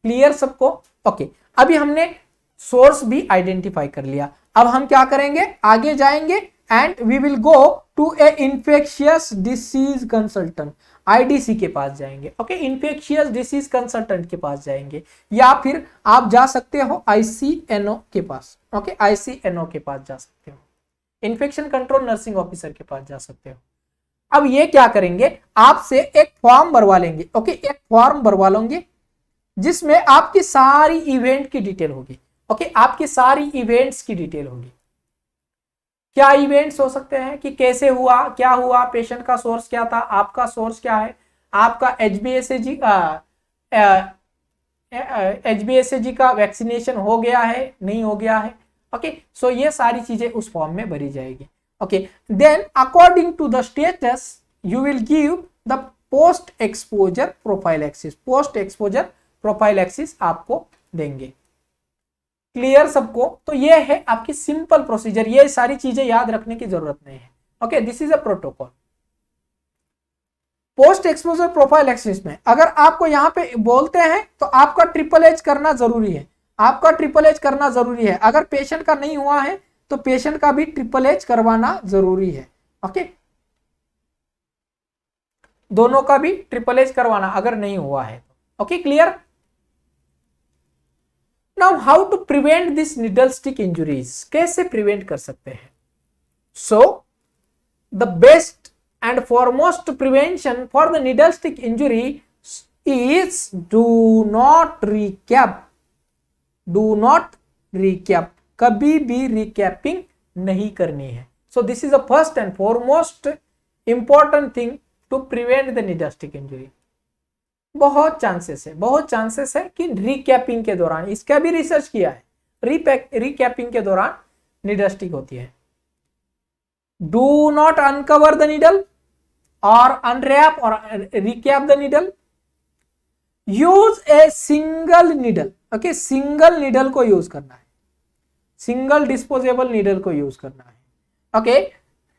Speaker 1: क्लियर सबको? ओके, अभी हमने सोर्स भी आइडेंटिफाई कर लिया। अब हम क्या करेंगे, आगे जाएंगे and we will go to a infectious disease consultant, IDC के पास जाएंगे। ओके, इन्फेक्शियस डिसीज कंसल्टेंट के पास जाएंगे, या फिर आप जा सकते हो ICNO के पास। ओके, ICNO के पास जा सकते हो, इन्फेक्शन कंट्रोल नर्सिंग ऑफिसर के पास जा सकते हो। अब ये क्या करेंगे, आपसे एक फॉर्म भरवा लेंगे। ओके, एक फॉर्म भरवा लेंगे जिसमें आपकी सारी इवेंट की डिटेल होगी। ओके, आपकी सारी इवेंट्स की डिटेल होगी। क्या इवेंट्स हो सकते हैं कि कैसे हुआ, क्या हुआ, पेशेंट का सोर्स क्या था, आपका सोर्स क्या है, आपका HbSAg का वैक्सीनेशन हो गया है, नहीं हो गया है। ओके, सो ये सारी चीजें उस फॉर्म में भरी जाएगी। Okay, then according to the status you will give the post exposure prophylaxis, post exposure prophylaxis आपको देंगे। क्लियर सबको? तो ये है आपकी सिंपल प्रोसीजर, ये सारी चीजें याद रखने की जरूरत नहीं है। Okay, this is a protocol. Post exposure prophylaxis में अगर आपको यहां पे बोलते हैं तो आपका ट्रिपल एच करना जरूरी है, आपका ट्रिपल एच करना जरूरी है। अगर पेशेंट का नहीं हुआ है तो पेशेंट का भी ट्रिपल एच करवाना जरूरी है। ओके, दोनों का भी ट्रिपल एच करवाना अगर नहीं हुआ है। Okay, clear? Now how to prevent this needle stick injuries, कैसे प्रिवेंट कर सकते हैं? So the best and foremost prevention for the needle stick injury is do not recap, कभी भी रिकैपिंग नहीं करनी है। So this is the first and foremost important thing to prevent the needle stick injury. बहुत chances है कि रिकैपिंग के दौरान, इसका भी रिसर्च किया है, रिकैपिंग के दौरान नीडल स्टिक होती है। Do not uncover the needle or unwrap or recap the needle. Use a single needle. Okay, single needle को यूज करना है, सिंगल डिस्पोजेबल नीडल को यूज करना है। Okay,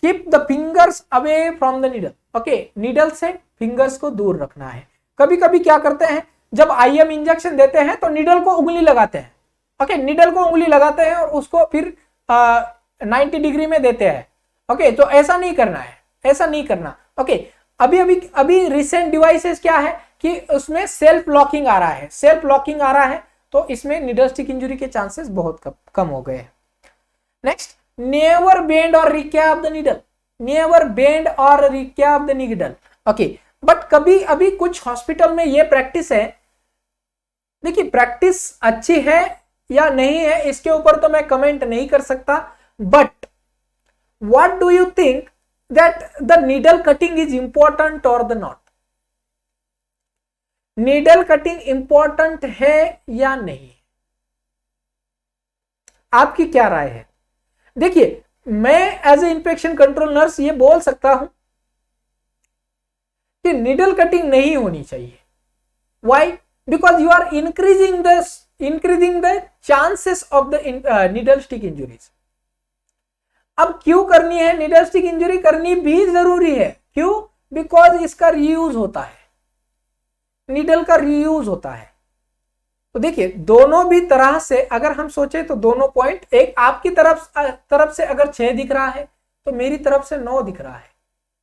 Speaker 1: keep the fingers away from the needle. Okay, needle से fingers को दूर रखना है। कभी कभी क्या करते हैं, जब IM इंजेक्शन देते हैं तो नीडल को उंगली लगाते हैं। ओके, नीडल को उंगली लगाते हैं और उसको फिर 90 डिग्री में देते हैं। ओके, तो ऐसा नहीं करना है, ऐसा नहीं करना। ओके, अभी रिसेंट डिवाइसेस क्या है कि उसमें सेल्फ लॉकिंग आ रहा है, सेल्फ लॉकिंग आ रहा है, तो इसमें नीडल स्टिक इंजरी के चांसेस बहुत कम हो गए हैं। नेक्स्ट, नेवर बेंड और recap the needle, never bend और recap the needle. Okay, but कभी अभी कुछ हॉस्पिटल में ये प्रैक्टिस है देखिए प्रैक्टिस अच्छी है या नहीं है इसके ऊपर तो मैं कमेंट नहीं कर सकता, but what do you think that the needle cutting is important और the not? Needle cutting important है या नहीं? आपकी क्या राय है? देखिए मैं as a infection control nurse ये बोल सकता हूं कि नीडल कटिंग नहीं होनी चाहिए। Why? Because you are increasing the chances of the needle stick injuries. अब क्यों करनी है नीडल स्टिक इंजरी? करनी भी जरूरी है। क्यों? बिकॉज इसका रीयूज होता है, नीडल का रीयूज होता है। तो देखिए दोनों भी तरह से अगर हम सोचे तो दोनों पॉइंट, एक आपकी तरफ से अगर 6 दिख रहा है तो मेरी तरफ से 9 दिख रहा है।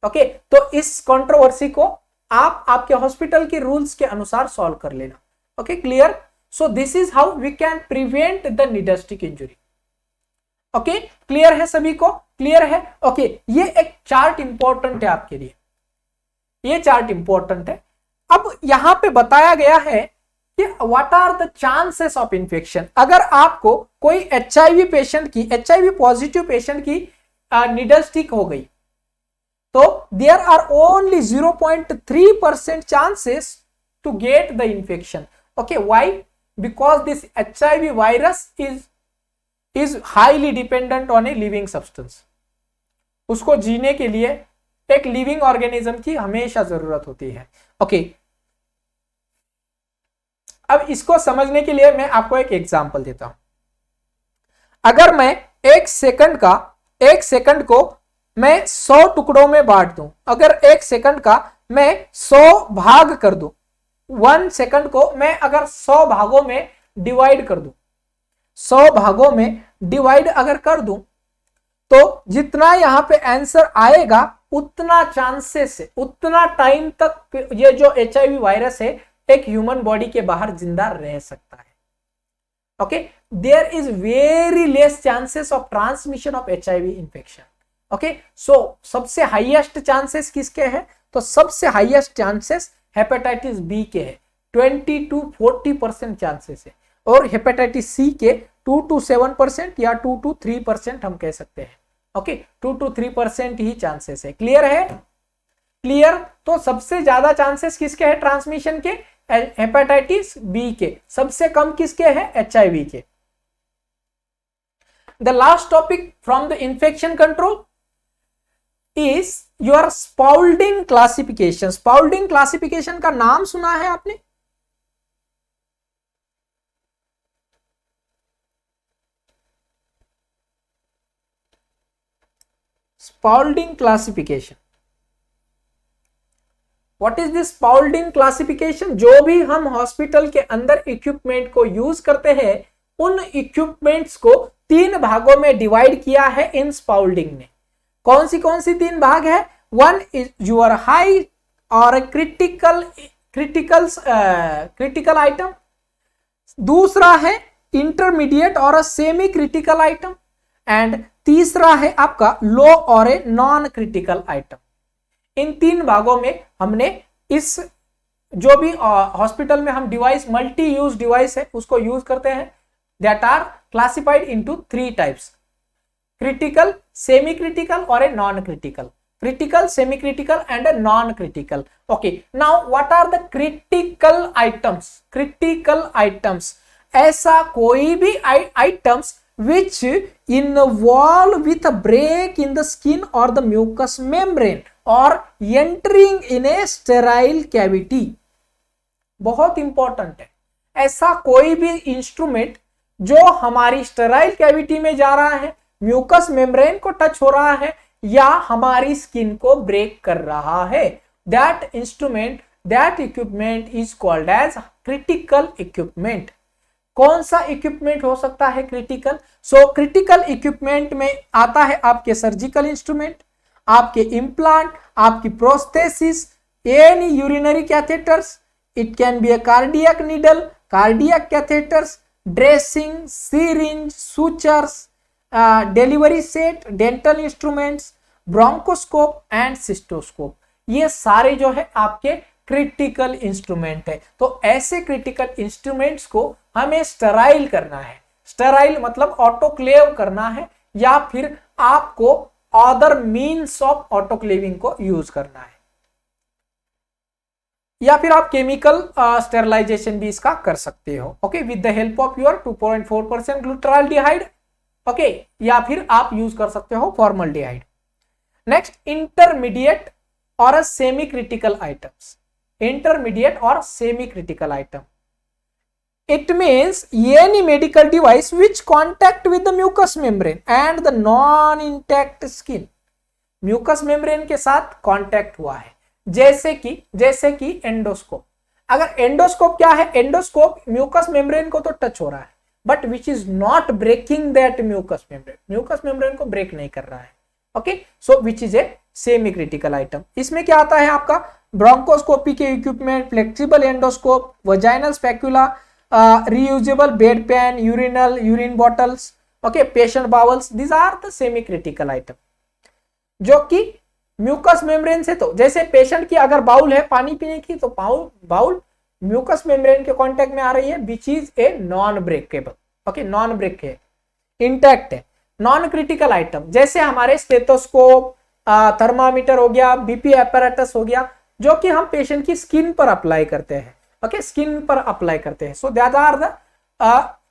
Speaker 1: ओके, तो इस कंट्रोवर्सी को आप आपके हॉस्पिटल के रूल्स के अनुसार सॉल्व कर लेना। Okay, clear? So this is how we can prevent the needle stick injury. Okay, clear है सभी को? क्लियर है? ओके, ये एक चार्ट इंपॉर्टेंट है आपके लिए, ये चार्ट इंपॉर्टेंट है। अब यहां पे बताया गया है कि what are the chances of infection. अगर आपको कोई एचआईवी पेशेंट की, एचआईवी पॉजिटिव पेशेंट की नीडल स्टिक हो गई तो there are only 0.3% chances to get the infection. Okay, why? Because this HIV virus is highly dependent on a living substance. उसको जीने के लिए एक लिविंग ऑर्गेनिज्म की हमेशा जरूरत होती है। ओके, अब इसको समझने के लिए मैं आपको एक एग्जांपल देता हूं। अगर मैं एक सेकंड को मैं 100 टुकड़ों में बांट दूं, अगर एक सेकंड का मैं 100 भाग कर दूं, 1 सेकंड को मैं अगर 100 भागों में डिवाइड कर दूं, 100 भागों में डिवाइड अगर कर दूं तो जितना यहां पे आंसर आएगा उतना चांसेस है, उतना टाइम तक ये जो एचआईवी वायरस है एक ह्यूमन बॉडी के बाहर जिंदा रह सकता है। Okay, there is very less chances of transmission of HIV infection. Okay, so सबसे हाईएस्ट चांसेस किसके हैं? तो सबसे हाईएस्ट चांसेस हेपेटाइटिस बी के है, 20 to 40% चांसेस है, और हेपेटाइटिस सी के 2 to 7% या 2 to 3% हम कह सकते हैं। ओके, 2 to 3% ही चांसेस है। क्लियर है? क्लियर? तो सबसे ज्यादा चांसेस किसके हैं ट्रांसमिशन के? हेपेटाइटिस बी के। सबसे कम किसके हैं? एचआईवी के। The last topic from the infection control is your Spaulding classification. Spaulding classification का नाम सुना है आपने? Spaulding classification, what is this Spaulding classification? जो भी हम हॉस्पिटल के अंदर इक्विपमेंट को यूज करते हैं उन इक्विपमेंट्स को 3 भागों में डिवाइड किया है इन स्पाउल्डिंग ने। कौन सी 3 भाग है? 1 इज योर हाई और क्रिटिकल आइटम, दूसरा है इंटरमीडिएट और सेमी क्रिटिकल आइटम, एंड तीसरा है आपका लो और ए नॉन क्रिटिकल आइटम। इन 3 भागों में हमने इस जो भी हॉस्पिटल में हम डिवाइस, मल्टी यूज डिवाइस है उसको यूज करते हैं, that are classified into 3 types: critical, semi critical और a non critical. Critical, semi critical and a non critical. Okay, now what are the critical items? Critical items, ऐसा कोई भी items which involve with a break in the skin or the mucous membrane or entering in a sterile cavity। बहुत important है, ऐसा कोई भी instrument जो हमारी स्टेराइल कैविटी में जा रहा है, म्यूकस मेम्ब्रेन को टच हो रहा है या हमारी स्किन को ब्रेक कर रहा है, that instrument, that equipment is called as critical equipment. कौन सा इक्विपमेंट हो सकता है क्रिटिकल? सो क्रिटिकल इक्विपमेंट में आता है आपके सर्जिकल इंस्ट्रूमेंट, आपके इम्प्लांट, आपकी prosthesis, any urinary catheters, it can be a cardiac needle, cardiac catheters, dressing, syringe, sutures, delivery set, dental instruments, bronchoscope and cystoscope. ये सारे जो है आपके क्रिटिकल इंस्ट्रूमेंट है। तो ऐसे क्रिटिकल इंस्ट्रूमेंट्स को हमें स्टराइल करना है। स्टराइल मतलब ऑटोक्लेव करना है, या फिर आपको अदर मीन्स ऑफ ऑटोक्लेविंग को यूज करना है, या फिर आप केमिकल स्टेरलाइजेशन भी इसका कर सकते हो। Okay, with the help of your 2.4% glutaraldehyde. Okay, या फिर आप यूज कर सकते हो फॉर्मल्डिहाइड। नेक्स्ट, इंटरमीडिएट और सेमी क्रिटिकल आइटम्स। इंटरमीडिएट और semi critical item, it means any medical device which contact with the mucous membrane and the non intact skin। Mucous membrane के साथ कांटेक्ट हुआ है, जैसे कि एंडोस्कोप। अगर एंडोस्कोप क्या है, एंडोस्कोप म्यूकस मेम्ब्रेन को तो टच हो रहा है, but which is not breaking that mucus membrane, mucus membrane को ब्रेक नहीं कर रहा है। Okay, so which is a semi critical item. इसमें क्या आता है आपका, ब्रोंकोस्कोपी के equipment, flexible endoscope, vaginal specula, reusable bed pan, urine bottles, okay, patient bowels, these are the semi critical item जो कि म्यूकस मेम्ब्रेन से, तो जैसे पेशेंट की अगर बाउल है पानी पीने की, तो बाउल म्यूकस मेम्ब्रेन के कांटेक्ट में आ रही है, which is a non breakable. Okay, non break है, इंटैक्ट है। नॉन क्रिटिकल आइटम जैसे हमारे स्टेथोस्कोप, थर्मामीटर हो गया, बीपी एपैरेटस हो गया, जो कि हम पेशेंट की स्किन पर अप्लाई करते हैं। ओके, स्किन पर अप्लाई करते हैं। So that are the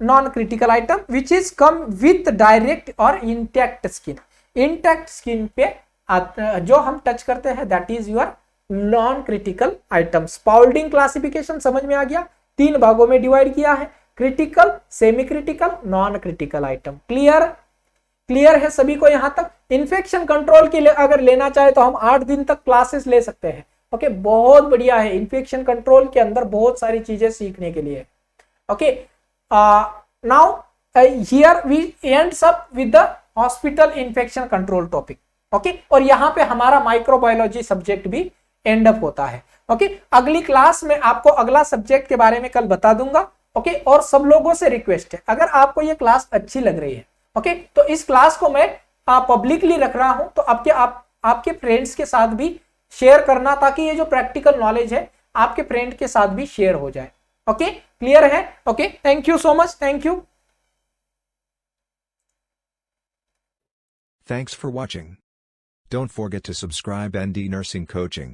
Speaker 1: non critical item which is come with direct और इंटैक्ट स्किन। इंटैक्ट स्किन पे जो हम टच करते हैं, that is your non critical item. Spaulding classification समझ में आ गया, 3 भागों में डिवाइड किया है, critical, semi critical, non critical item. Clear है सभी को यहां तक। इन्फेक्शन कंट्रोल के लिए अगर लेना चाहे तो हम 8 दिन तक क्लासेस ले सकते हैं। ओके, बहुत बढ़िया है, इन्फेक्शन कंट्रोल के अंदर बहुत सारी चीजें सीखने के लिए। Okay, now here we ends up with the hospital infection control topic. Okay, और यहां पे हमारा माइक्रोबायोलॉजी सब्जेक्ट भी एंड अप होता है। ओके, अगली क्लास में आपको अगला सब्जेक्ट के बारे में कल बता दूंगा। ओके, और सब लोगों से रिक्वेस्ट है, अगर आपको ये क्लास अच्छी लग रही है, ओके, तो इस क्लास को मैं पब्लिकली रख रहा हूं, तो आपके फ्रेंड्स के साथ भी शेयर करना, ताकि ये जो प्रैक्टिकल नॉलेज है आपके फ्रेंड के साथ भी शेयर हो जाए। ओके, क्लियर है? Okay, thank you so much, thank you.
Speaker 2: Thanks for watching. Don't forget to subscribe ND Nursing Coaching.